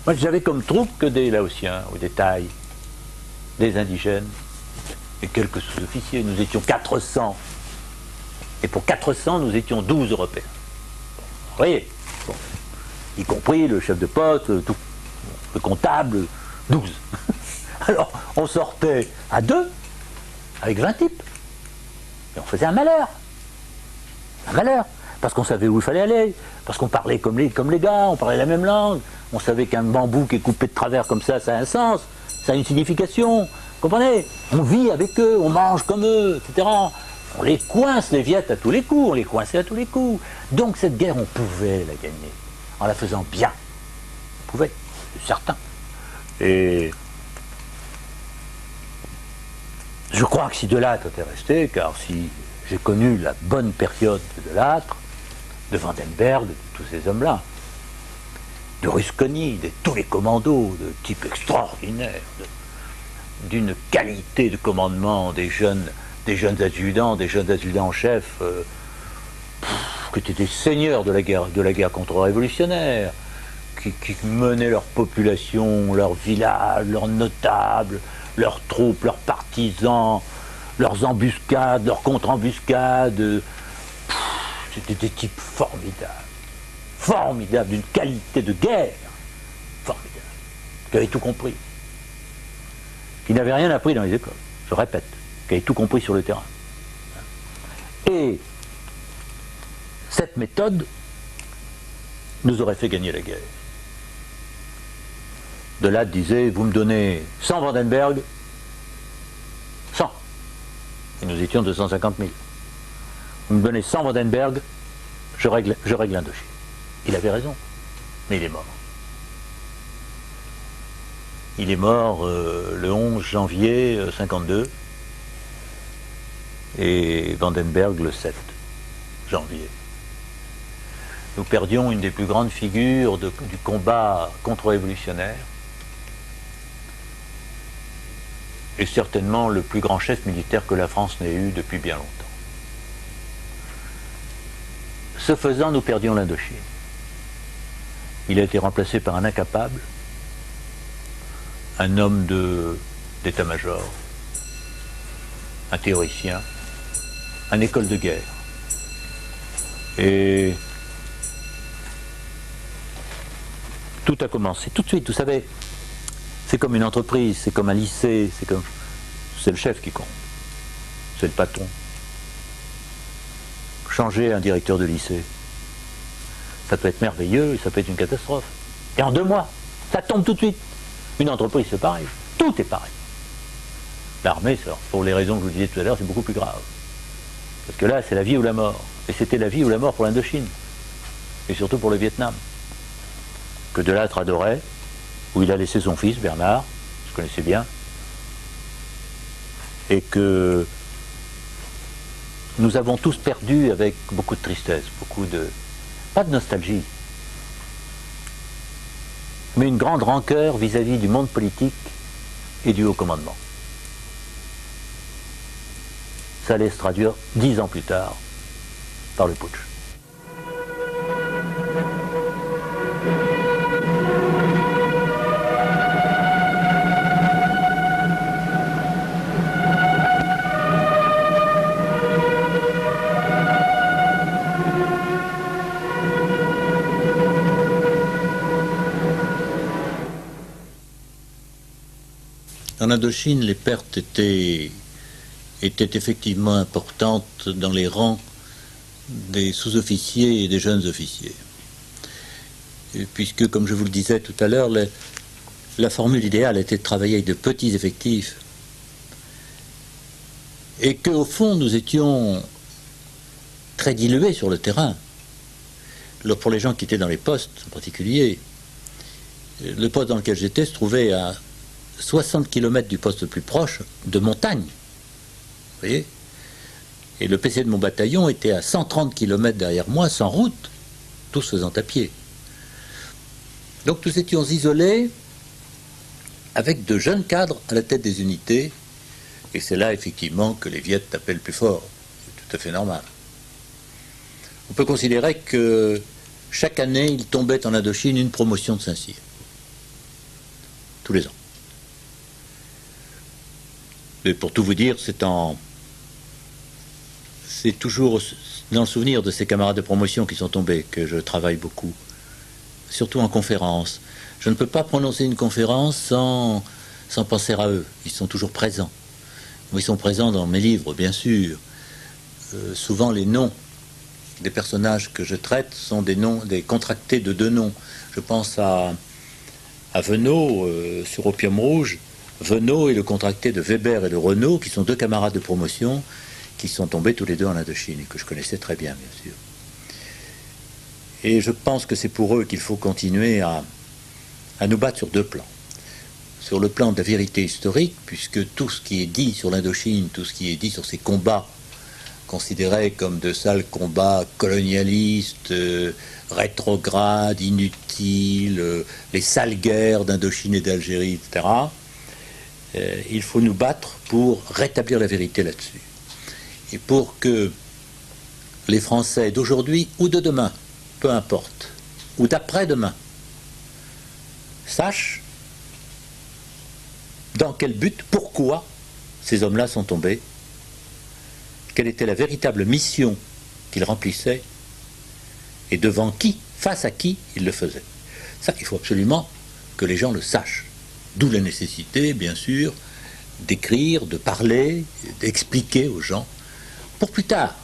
Moi, j'avais comme troupe que des Laotiens ou des Thaïs, des indigènes et quelques sous-officiers. Nous étions 400. Et pour 400, nous étions 12 Européens. Vous voyez, bon. Y compris le chef de poste, tout, le comptable, 12. Alors, on sortait à 2, avec 20 types. Et on faisait un malheur. Un malheur. Parce qu'on savait où il fallait aller. Parce qu'on parlait comme les gars, on parlait la même langue. On savait qu'un bambou qui est coupé de travers comme ça a un sens, ça a une signification. Vous comprenez? On vit avec eux, on mange comme eux, etc. On les coince, les Viettes, à tous les coups, on les coinçait à tous les coups. Donc cette guerre, on pouvait la gagner, en la faisant bien. On pouvait, c'est certain. Et je crois que si Delattre était resté, car si j'ai connu la bonne période de Delattre, de Vandenberg, de tous ces hommes-là, de Rusconi, de tous les commandos, de types extraordinaires, d'une qualité de commandement des jeunes adjudants en chef, qui étaient des seigneurs de la guerre contre-révolutionnaire, qui menaient leur population, leurs villages, leurs notables, leurs troupes, leurs partisans, leurs embuscades, leurs contre-embuscades. C'était des types formidables, d'une qualité de guerre formidable, qui avaient tout compris, qui n'avaient rien appris dans les écoles, je répète, qui avaient tout compris sur le terrain. Et cette méthode nous aurait fait gagner la guerre. De Latte disait, vous me donnez 100 Vandenberg, 100, et nous étions 250 000. Vous me donnez 100 Vandenberg, je règle l'Indochine. Il avait raison, mais il est mort. Il est mort le 11 janvier 52 et Vandenberg le 7 janvier. Nous perdions une des plus grandes figures du combat contre-révolutionnaire et certainement le plus grand chef militaire que la France n'ait eu depuis bien longtemps. Ce faisant, nous perdions l'Indochine. Il a été remplacé par un incapable, un homme d'état-major, un théoricien, un école de guerre. Et tout a commencé tout de suite, vous savez, c'est comme une entreprise, c'est comme un lycée, c'est le chef qui compte, c'est le patron. Changer un directeur de lycée, ça peut être merveilleux et ça peut être une catastrophe. Et en 2 mois, ça tombe tout de suite. Une entreprise, c'est pareil. Tout est pareil. L'armée, pour les raisons que je vous disais tout à l'heure, c'est beaucoup plus grave. Parce que là, c'est la vie ou la mort. Et c'était la vie ou la mort pour l'Indochine. Et surtout pour le Vietnam. Que De Lattre adorait, où il a laissé son fils, Bernard, je connaissais bien, et que nous avons tous perdu avec beaucoup de tristesse, pas de nostalgie, mais une grande rancœur vis-à-vis du monde politique et du haut commandement. Ça allait se traduire 10 ans plus tard par le putsch. En Indochine, les pertes étaient effectivement importantes dans les rangs des sous-officiers et des jeunes officiers. Et puisque, comme je vous le disais tout à l'heure, la formule idéale était de travailler avec de petits effectifs. Et qu'au fond, nous étions très dilués sur le terrain. Pour les gens qui étaient dans les postes, en particulier, le poste dans lequel j'étais se trouvait à 60 km du poste le plus proche de montagne. Vous voyez ? Et le PC de mon bataillon était à 130 km derrière moi, sans route, tous faisant à pied. Donc nous étions isolés, avec de jeunes cadres à la tête des unités, et c'est là effectivement que les Viettes tapaient le plus fort. C'est tout à fait normal. On peut considérer que chaque année, il tombait en Indochine une promotion de Saint-Cyr. Tous les ans. Et pour tout vous dire, c'est toujours dans le souvenir de ces camarades de promotion qui sont tombés que je travaille beaucoup, surtout en conférence. Je ne peux pas prononcer une conférence sans penser à eux. Ils sont toujours présents. Ils sont présents dans mes livres, bien sûr. Souvent, les noms des personnages que je traite sont des contractés de 2 noms. Je pense à Venot, sur Opium Rouge. Venot et le contracté de Weber et de Renaud, qui sont 2 camarades de promotion, qui sont tombés tous les 2 en Indochine, et que je connaissais très bien, bien sûr. Et je pense que c'est pour eux qu'il faut continuer à nous battre sur 2 plans. Sur le plan de la vérité historique, puisque tout ce qui est dit sur l'Indochine, tout ce qui est dit sur ces combats, considérés comme de sales combats colonialistes, rétrogrades, inutiles, les sales guerres d'Indochine et d'Algérie, etc., il faut nous battre pour rétablir la vérité là-dessus. Et pour que les Français d'aujourd'hui ou de demain, peu importe, ou d'après-demain, sachent dans quel but, pourquoi ces hommes-là sont tombés, quelle était la véritable mission qu'ils remplissaient, et devant qui, face à qui ils le faisaient. Ça, il faut absolument que les gens le sachent. D'où la nécessité, bien sûr, d'écrire, de parler, d'expliquer aux gens, pour plus tard,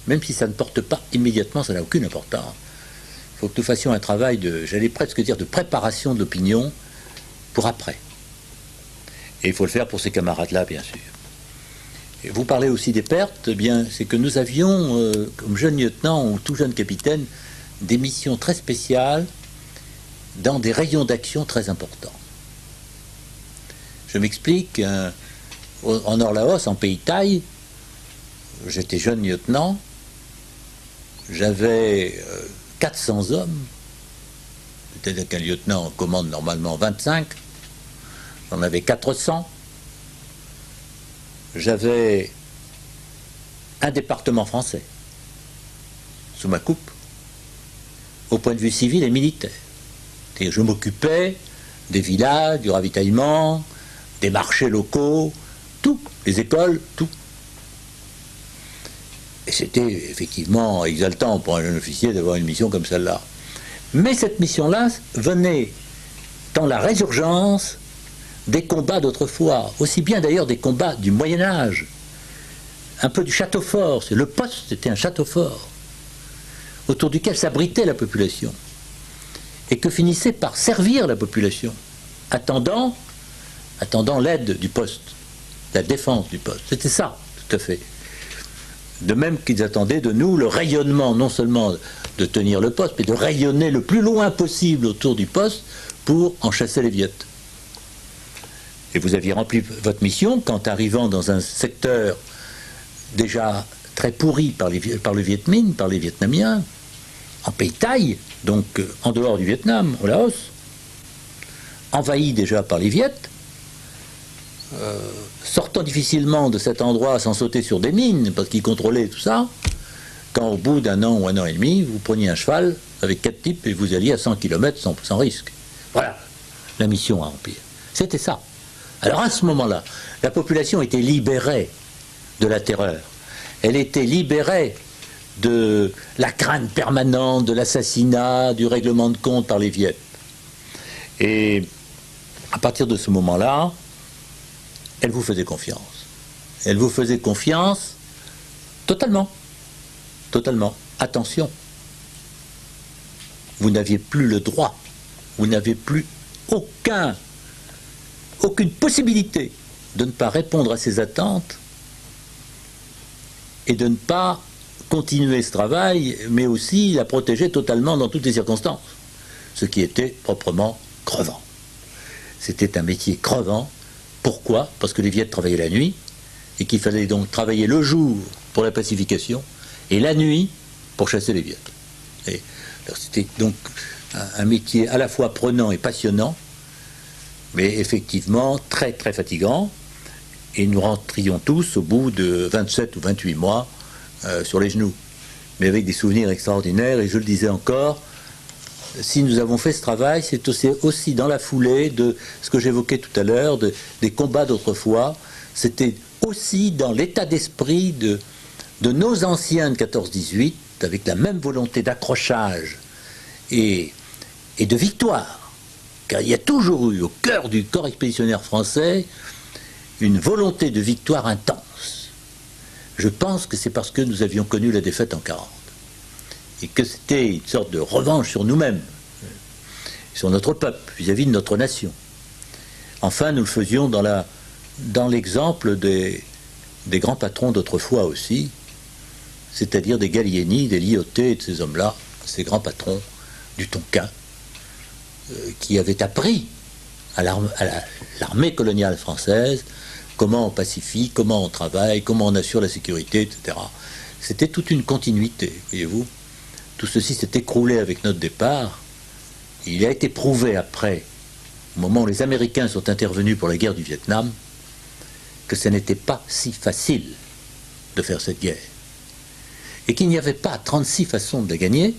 même si ça ne porte pas immédiatement, ça n'a aucune importance. Il faut que nous fassions un travail de, j'allais presque dire, de préparation de l'opinion pour après. Et il faut le faire pour ces camarades-là, bien sûr. Et vous parlez aussi des pertes, eh bien, c'est que nous avions, comme jeunes lieutenants ou tout jeune capitaine, des missions très spéciales dans des rayons d'action très importants. Je m'explique, en Orlaos, en Pays Thaï, j'étais jeune lieutenant, j'avais 400 hommes, c'est-à-dire qu'un lieutenant commande normalement 25, j'en avais 400, j'avais un département français sous ma coupe, au point de vue civil et militaire. C'est-à-dire, je m'occupais des villages, du ravitaillement, des marchés locaux, tout, les écoles, tout. Et c'était effectivement exaltant pour un jeune officier d'avoir une mission comme celle-là. Mais cette mission-là venait dans la résurgence des combats d'autrefois, aussi bien d'ailleurs des combats du Moyen-Âge, un peu du château fort. Le poste, c'était un château fort, autour duquel s'abritait la population, et que finissait par servir la population, attendant l'aide du poste, la défense du poste. C'était ça, tout à fait. De même qu'ils attendaient de nous le rayonnement, non seulement de tenir le poste, mais de rayonner le plus loin possible autour du poste pour en chasser les Viettes. Et vous aviez rempli votre mission quand, arrivant dans un secteur déjà très pourri par le Viet Minh, par les Vietnamiens, en Pays Thaï, donc en dehors du Vietnam, au Laos, envahi déjà par les Viettes, sortant difficilement de cet endroit sans sauter sur des mines, parce qu'ils contrôlaient tout ça, quand au bout d'un an ou un an et demi, vous preniez un cheval avec 4 types et vous alliez à 100 km sans risque. Voilà la mission à remplir. C'était ça. Alors à ce moment-là, la population était libérée de la terreur. Elle était libérée de la crainte permanente, de l'assassinat, du règlement de compte par les Viettes. Et à partir de ce moment-là, elle vous faisait confiance. Elle vous faisait confiance totalement. Totalement. Attention. Vous n'aviez plus le droit. Vous n'avez plus aucune possibilité de ne pas répondre à ces attentes et de ne pas continuer ce travail, mais aussi la protéger totalement dans toutes les circonstances. Ce qui était proprement crevant. C'était un métier crevant. Pourquoi ? Parce que les Viettes travaillaient la nuit et qu'il fallait donc travailler le jour pour la pacification et la nuit pour chasser les Viettes. Et c'était donc un métier à la fois prenant et passionnant, mais effectivement très très fatigant, et nous rentrions tous au bout de 27 ou 28 mois sur les genoux, mais avec des souvenirs extraordinaires. Et je le disais encore, si nous avons fait ce travail, c'est aussi dans la foulée de ce que j'évoquais tout à l'heure, des combats d'autrefois. C'était aussi dans l'état d'esprit de nos anciens de 14-18, avec la même volonté d'accrochage et de victoire. Car il y a toujours eu au cœur du corps expéditionnaire français une volonté de victoire intense. Je pense que c'est parce que nous avions connu la défaite en 40. Et que c'était une sorte de revanche sur nous-mêmes, sur notre peuple, vis-à-vis de notre nation. Enfin, nous le faisions dans l'exemple des grands patrons d'autrefois aussi, c'est-à-dire des Gallieni, des Lyautey et de ces hommes-là, ces grands patrons du Tonkin, qui avaient appris à l'armée coloniale française comment on pacifie, comment on travaille, comment on assure la sécurité, etc. C'était toute une continuité, voyez-vous. Tout ceci s'est écroulé avec notre départ. Il a été prouvé après, au moment où les Américains sont intervenus pour la guerre du Vietnam, que ce n'était pas si facile de faire cette guerre. Et qu'il n'y avait pas 36 façons de la gagner,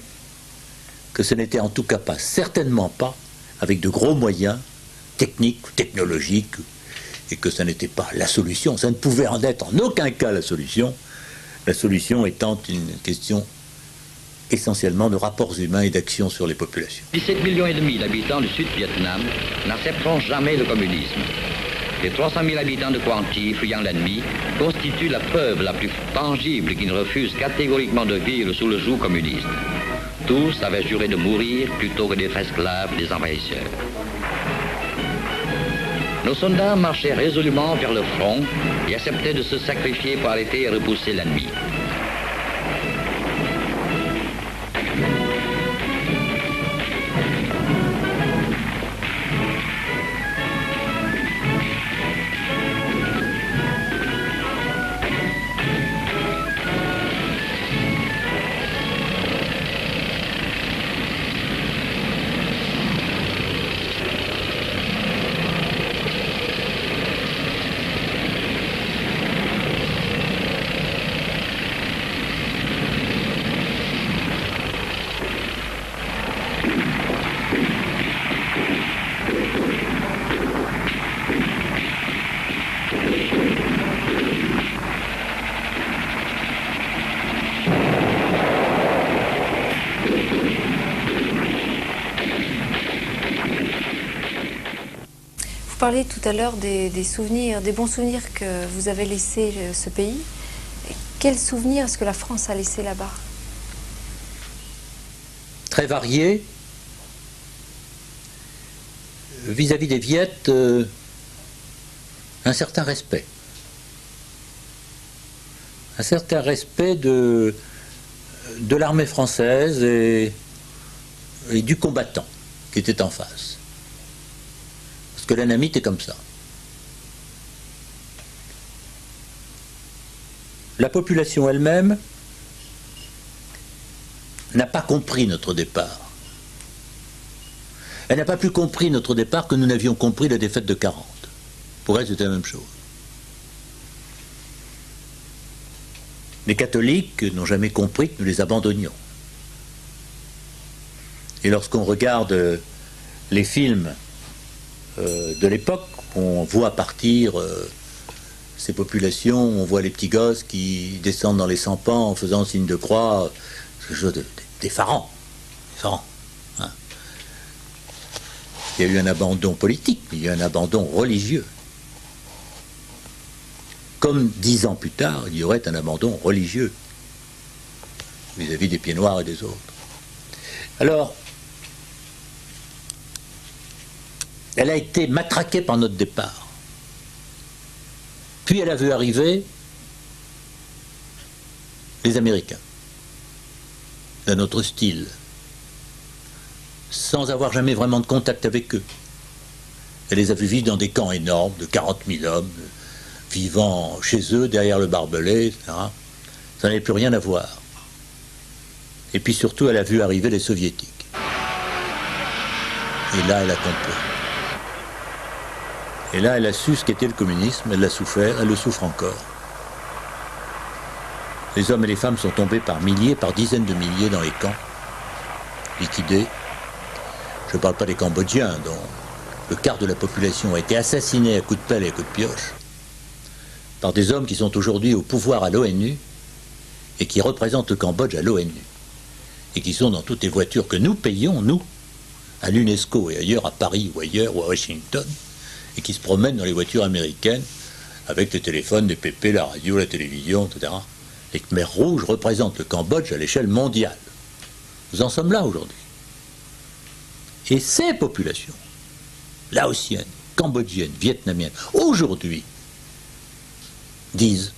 que ce n'était en tout cas pas, certainement pas, avec de gros moyens techniques, technologiques, et que ça n'était pas la solution. Ça ne pouvait en être en aucun cas la solution étant une question essentiellement de rapports humains et d'action sur les populations. 17,5 millions d'habitants du Sud-Vietnam n'accepteront jamais le communisme. Les 300 000 habitants de Quang Tri, fuyant l'ennemi, constituent la preuve la plus tangible qu'ils refusent catégoriquement de vivre sous le joug communiste. Tous avaient juré de mourir plutôt que d'être esclaves des envahisseurs. Nos soldats marchaient résolument vers le front et acceptaient de se sacrifier pour arrêter et repousser l'ennemi. Vous parliez tout à l'heure des souvenirs, des bons souvenirs que vous avez laissés ce pays. Quels souvenirs est-ce que la France a laissé là-bas? Très variés. Vis-à-vis des Viettes, un certain respect. Un certain respect de l'armée française et du combattant qui était en face. Que la Namite est comme ça. La population elle-même n'a pas compris notre départ. Elle n'a pas plus compris notre départ que nous n'avions compris la défaite de 40. Pour elle, c'était la même chose. Les catholiques n'ont jamais compris que nous les abandonnions. Et lorsqu'on regarde les films de l'époque, on voit partir ces populations, on voit les petits gosses qui descendent dans les sampans en faisant signe de croix, quelque chose d'effarant. Hein. Il y a eu un abandon politique, mais il y a eu un abandon religieux. Comme 10 ans plus tard, il y aurait un abandon religieux vis-à-vis des pieds noirs et des autres. Alors, elle a été matraquée par notre départ. Puis elle a vu arriver les Américains, d'un autre style, sans avoir jamais vraiment de contact avec eux. Elle les a vus vivre dans des camps énormes, de 40 000 hommes, vivant chez eux, derrière le barbelé, etc. Ça n'avait plus rien à voir. Et puis surtout, elle a vu arriver les Soviétiques. Et là, elle a compris. Et là, elle a su ce qu'était le communisme, elle l'a souffert, elle le souffre encore. Les hommes et les femmes sont tombés par milliers, par dizaines de milliers dans les camps, liquidés. Je ne parle pas des Cambodgiens, dont le quart de la population a été assassiné à coups de pelle et à coups de pioche, par des hommes qui sont aujourd'hui au pouvoir à l'ONU et qui représentent le Cambodge à l'ONU, et qui sont dans toutes les voitures que nous payons, nous, à l'UNESCO et ailleurs, à Paris ou ailleurs, ou à Washington, et qui se promènent dans les voitures américaines avec les téléphones, les PP, la radio, la télévision, etc. Les Khmers rouges représentent le Cambodge à l'échelle mondiale. Nous en sommes là aujourd'hui. Et ces populations, laotiennes, cambodgiennes, vietnamiennes, aujourd'hui, disent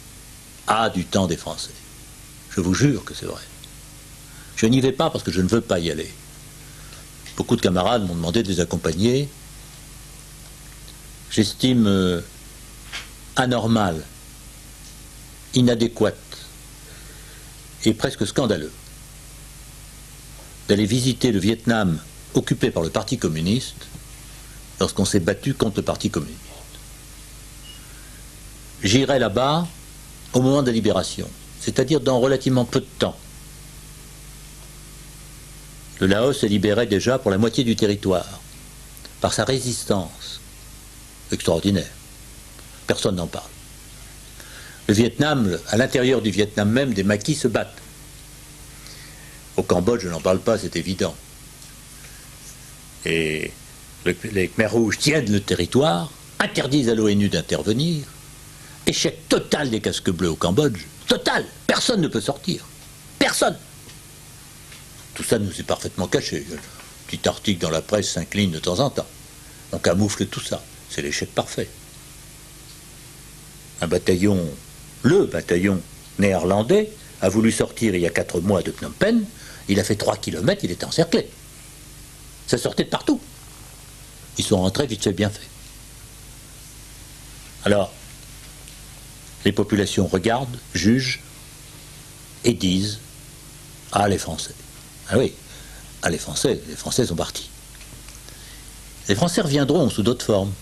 « Ah, du temps des Français ». Je vous jure que c'est vrai. Je n'y vais pas parce que je ne veux pas y aller. Beaucoup de camarades m'ont demandé de les accompagner. J'estime anormal, inadéquat et presque scandaleux d'aller visiter le Vietnam occupé par le Parti communiste lorsqu'on s'est battu contre le Parti communiste. j'irai là-bas au moment de la libération, c'est-à-dire dans relativement peu de temps. Le Laos est libéré déjà pour la moitié du territoire, par sa résistance extraordinaire. Personne n'en parle. Le Vietnam, à l'intérieur du Vietnam même, des maquis se battent. Au Cambodge, je n'en parle pas, c'est évident. Et les Khmers rouges tiennent le territoire, interdisent à l'ONU d'intervenir. Échec total des casques bleus au Cambodge. Total. Personne ne peut sortir. Personne. Tout ça nous est parfaitement caché. Un petit article dans la presse s'incline de temps en temps. On camoufle tout ça. C'est l'échec parfait. Un bataillon, le bataillon néerlandais, a voulu sortir il y a 4 mois de Phnom Penh. Il a fait 3 kilomètres, il était encerclé. Ça sortait de partout. Ils sont rentrés vite fait, bien fait. Alors, les populations regardent, jugent et disent « Ah, les Français !» Ah oui, ah, les Français sont partis. Les Français reviendront sous d'autres formes,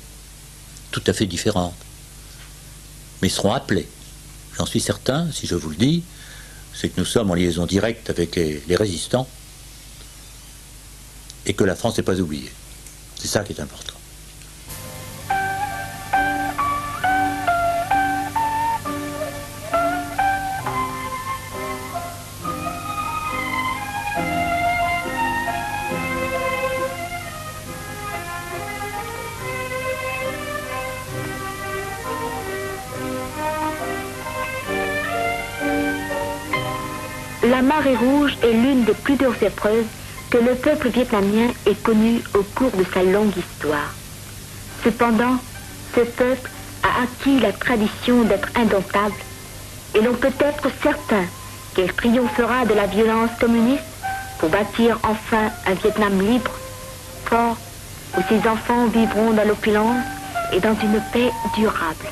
tout à fait différentes. Mais ils seront appelés. J'en suis certain, si je vous le dis, c'est que nous sommes en liaison directe avec les résistants et que la France n'est pas oubliée. C'est ça qui est important. La marée rouge est l'une des plus dures épreuves que le peuple vietnamien ait connues au cours de sa longue histoire. Cependant, ce peuple a acquis la tradition d'être indomptable et l'on peut être certain qu'elle triomphera de la violence communiste pour bâtir enfin un Vietnam libre, fort, où ses enfants vivront dans l'opulence et dans une paix durable.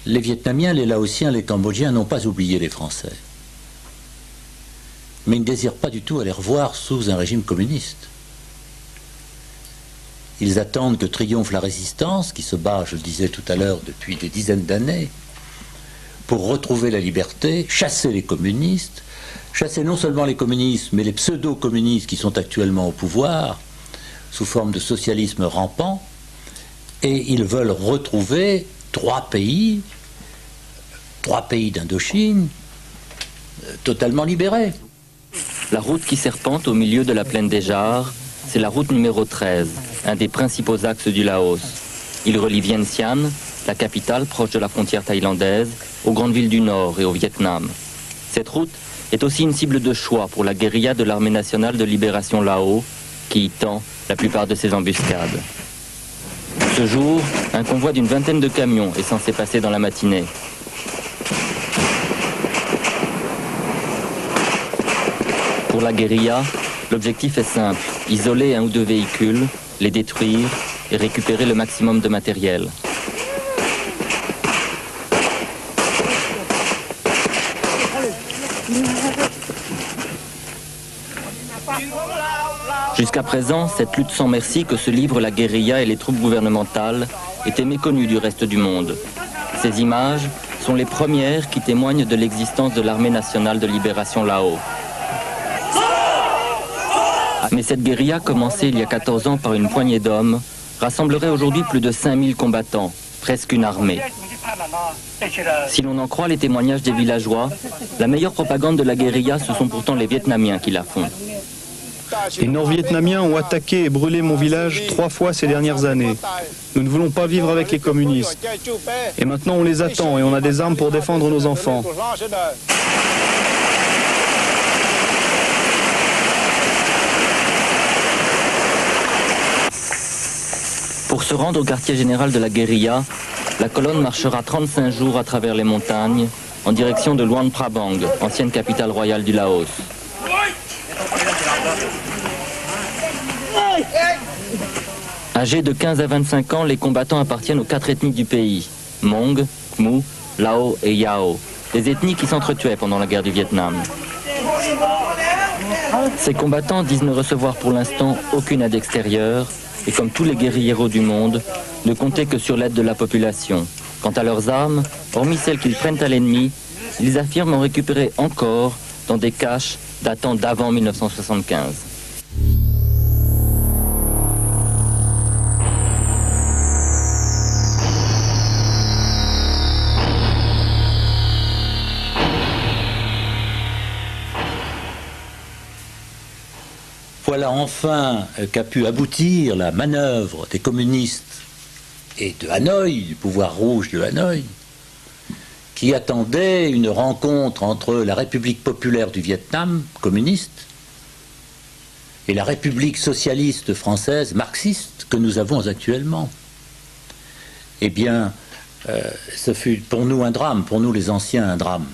Les Vietnamiens, les Laotiens, les Cambodgiens n'ont pas oublié les Français. Mais ils ne désirent pas du tout aller revoir sous un régime communiste. Ils attendent que triomphe la résistance, qui se bat, je le disais tout à l'heure, depuis des dizaines d'années, pour retrouver la liberté, chasser les communistes, chasser non seulement les communistes, mais les pseudo-communistes qui sont actuellement au pouvoir, sous forme de socialisme rampant, et ils veulent retrouver 3 pays d'Indochine, totalement libérés. La route qui serpente au milieu de la plaine des Jars, c'est la route numéro 13, un des principaux axes du Laos. Il relie Vientiane, la capitale proche de la frontière thaïlandaise, aux grandes villes du Nord et au Vietnam. Cette route est aussi une cible de choix pour la guérilla de l'Armée nationale de libération Lao, qui y tend la plupart de ses embuscades. Ce jour, un convoi d'une vingtaine de camions est censé passer dans la matinée. Pour la guérilla, l'objectif est simple, isoler 1 ou 2 véhicules, les détruire et récupérer le maximum de matériel. Jusqu'à présent, cette lutte sans merci que se livrent la guérilla et les troupes gouvernementales était méconnue du reste du monde. Ces images sont les premières qui témoignent de l'existence de l'Armée nationale de libération Lao. Mais cette guérilla, commencée il y a 14 ans par une poignée d'hommes, rassemblerait aujourd'hui plus de 5000 combattants, presque une armée. Si l'on en croit les témoignages des villageois, la meilleure propagande de la guérilla, ce sont pourtant les Vietnamiens qui la font. Les Nord-Vietnamiens ont attaqué et brûlé mon village 3 fois ces dernières années. Nous ne voulons pas vivre avec les communistes. Et maintenant on les attend et on a des armes pour défendre nos enfants. Pour se rendre au quartier général de la guérilla, la colonne marchera 35 jours à travers les montagnes en direction de Luang Prabang, ancienne capitale royale du Laos. Âgés de 15 à 25 ans, les combattants appartiennent aux 4 ethnies du pays, Hmong, Khmu, Lao et Yao, des ethnies qui s'entretuaient pendant la guerre du Vietnam. Ces combattants disent ne recevoir pour l'instant aucune aide extérieure et comme tous les guérilleros du monde, ne compter que sur l'aide de la population. Quant à leurs armes, hormis celles qu'ils prennent à l'ennemi, ils affirment en récupérer encore dans des caches datant d'avant 1975. Voilà enfin qu'a pu aboutir la manœuvre des communistes et de Hanoï, du pouvoir rouge de Hanoï, qui attendait une rencontre entre la République populaire du Vietnam, communiste, et la République socialiste française, marxiste, que nous avons actuellement. Eh bien, ce fut pour nous un drame, pour nous les anciens un drame,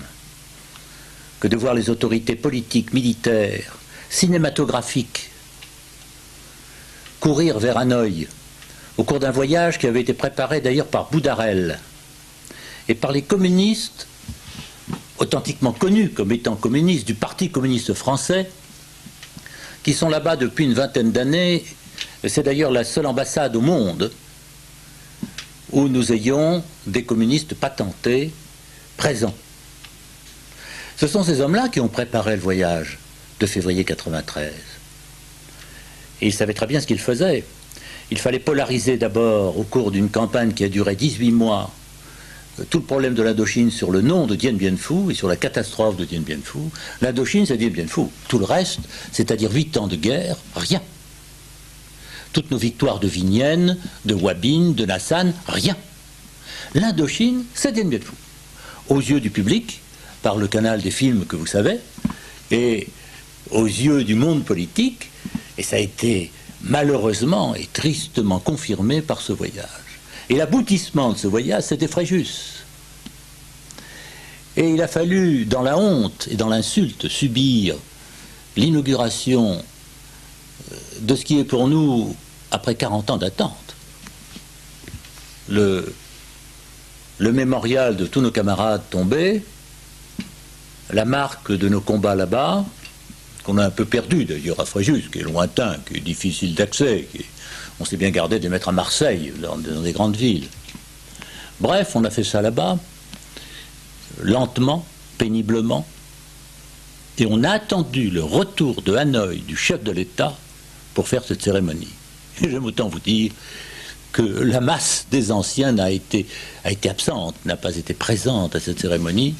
que de voir les autorités politiques, militaires, cinématographiques courir vers Hanoï au cours d'un voyage qui avait été préparé d'ailleurs par Boudarel et par les communistes authentiquement connus comme étant communistes du Parti communiste français qui sont là-bas depuis une vingtaine d'années. C'est d'ailleurs la seule ambassade au monde où nous ayons des communistes patentés présents. Ce sont ces hommes-là qui ont préparé le voyage de février 93. Et ils savaient très bien ce qu'ils faisaient. Il fallait polariser d'abord, au cours d'une campagne qui a duré 18 mois, tout le problème de l'Indochine sur le nom de Dien Bien Phu et sur la catastrophe de Dien Bien Phu. L'Indochine, c'est Dien Bien Phu. Tout le reste, c'est-à-dire 8 ans de guerre, rien. Toutes nos victoires de Vignyen, de Wabin, de Nassan, rien. L'Indochine, c'est Dien Bien Phu. Aux yeux du public, par le canal des films que vous savez, et aux yeux du monde politique, et ça a été malheureusement et tristement confirmé par ce voyage. Et l'aboutissement de ce voyage, c'était Fréjus. Et il a fallu, dans la honte et dans l'insulte, subir l'inauguration de ce qui est pour nous, après 40 ans d'attente, le mémorial de tous nos camarades tombés, la marque de nos combats là-bas, qu'on a un peu perdu d'ailleurs à Fréjus, qui est lointain, qui est difficile d'accès, on s'est bien gardé de mettre à Marseille, dans des grandes villes. Bref, on a fait ça là-bas, lentement, péniblement, et on a attendu le retour de Hanoï, du chef de l'État, pour faire cette cérémonie. Et j'aime autant vous dire que la masse des anciens a été absente, n'a pas été présente à cette cérémonie.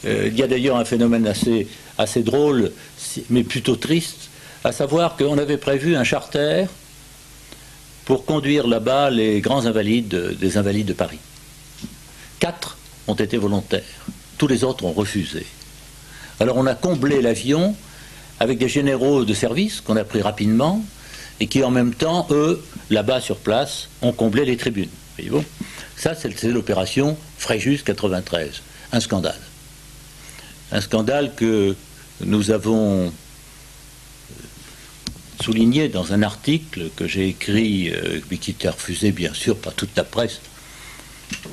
Il y a d'ailleurs un phénomène assez drôle, mais plutôt triste, à savoir qu'on avait prévu un charter pour conduire là-bas les grands invalides des Invalides de Paris. 4 ont été volontaires, tous les autres ont refusé. Alors on a comblé l'avion avec des généraux de service qu'on a pris rapidement et qui en même temps, eux, là-bas sur place, ont comblé les tribunes. Voyez-vous ? Ça, c'est l'opération Fréjus 93, un scandale. Un scandale que nous avons souligné dans un article que j'ai écrit, mais qui était refusé bien sûr par toute la presse,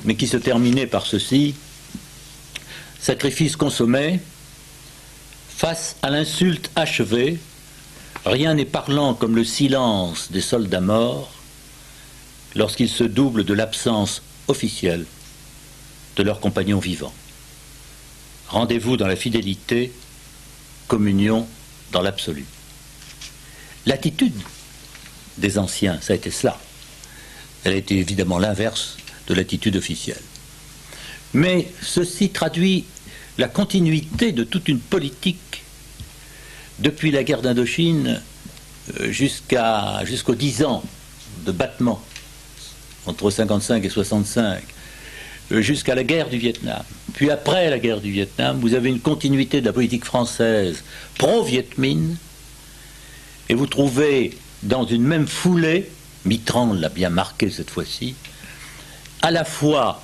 mais qui se terminait par ceci: sacrifice consommé, face à l'insulte achevée, rien n'est parlant comme le silence des soldats morts lorsqu'ils se doublent de l'absence officielle de leurs compagnons vivants. Rendez-vous dans la fidélité, communion dans l'absolu. L'attitude des anciens, ça a été cela. Elle a été évidemment l'inverse de l'attitude officielle. Mais ceci traduit la continuité de toute une politique depuis la guerre d'Indochine jusqu'aux 10 ans de battement entre 55 et 65, jusqu'à la guerre du Vietnam. Puis après la guerre du Vietnam, vous avez une continuité de la politique française pro-Viet Minh, et vous trouvez dans une même foulée, Mitterrand l'a bien marqué cette fois-ci, à la fois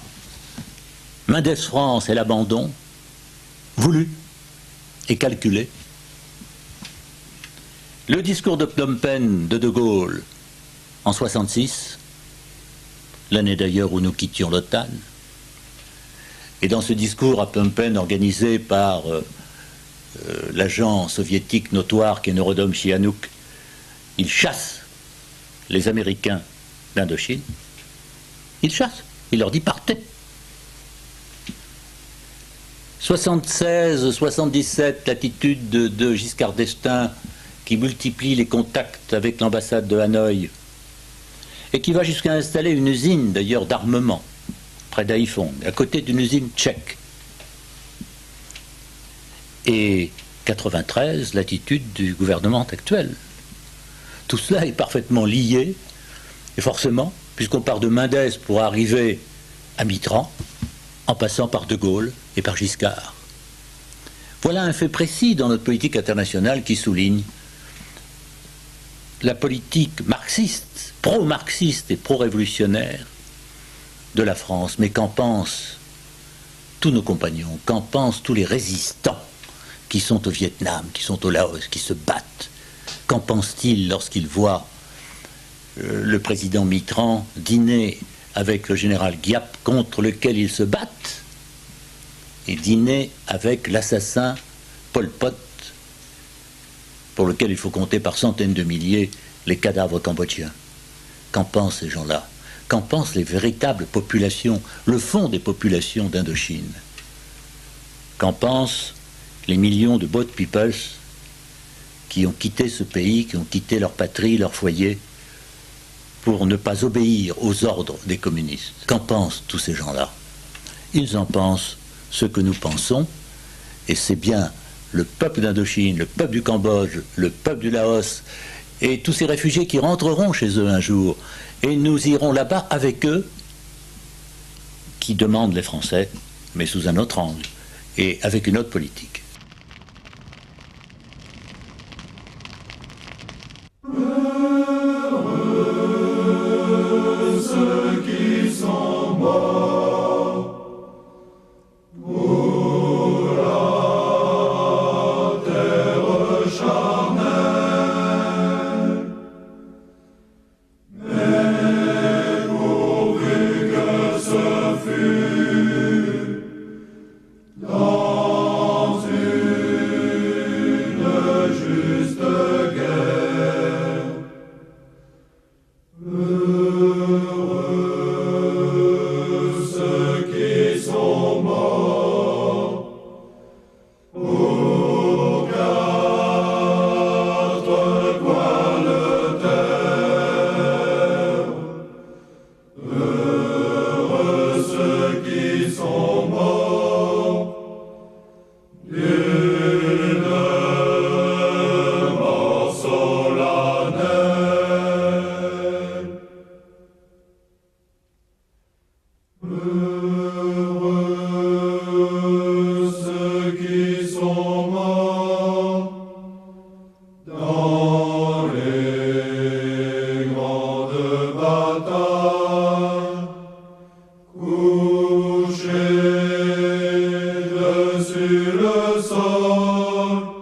Mendès France et l'abandon, voulu et calculé. Le discours de Phnom Penh de Gaulle en 1966, l'année d'ailleurs où nous quittions l'OTAN, et dans ce discours à Phnom Penh organisé par l'agent soviétique notoire qui est Norodom Sihanouk, il chasse les Américains d'Indochine. Il chasse, il leur dit partez. 76, 77, l'attitude de Giscard d'Estaing qui multiplie les contacts avec l'ambassade de Hanoï et qui va jusqu'à installer une usine d'ailleurs d'armement près d'Haiphong, à côté d'une usine tchèque. Et 93, l'attitude du gouvernement actuel. Tout cela est parfaitement lié, et forcément, puisqu'on part de Mendès pour arriver à Mitterrand, en passant par De Gaulle et par Giscard. Voilà un fait précis dans notre politique internationale qui souligne la politique marxiste, pro-marxiste et pro-révolutionnaire de la France. Mais qu'en pensent tous nos compagnons, qu'en pensent tous les résistants qui sont au Vietnam, qui sont au Laos, qui se battent? Qu'en pensent-ils lorsqu'ils voient le président Mitterrand dîner avec le général Giap, contre lequel ils se battent, et dîner avec l'assassin Pol Pot, pour lequel il faut compter par centaines de milliers les cadavres cambodgiens? Qu'en pensent ces gens-là? Qu'en pensent les véritables populations, le fond des populations d'Indochine? Qu'en pensent les millions de boat peoples qui ont quitté ce pays, qui ont quitté leur patrie, leur foyer, pour ne pas obéir aux ordres des communistes? Qu'en pensent tous ces gens-là? Ils en pensent ce que nous pensons, et c'est bien le peuple d'Indochine, le peuple du Cambodge, le peuple du Laos, et tous ces réfugiés qui rentreront chez eux un jour, et nous irons là-bas avec eux, qui demandent les Français, mais sous un autre angle, et avec une autre politique. Ceux qui sont morts pour la terre charnelle, mais pourvu que ce fût dans une juste guerre. Ceux qui sont morts aux quatre coins de terre. Heureux ceux qui sont morts d'une mort solennelle. Heureux ceux qui sont morts dans les grandes batailles, couchés dessus le sol.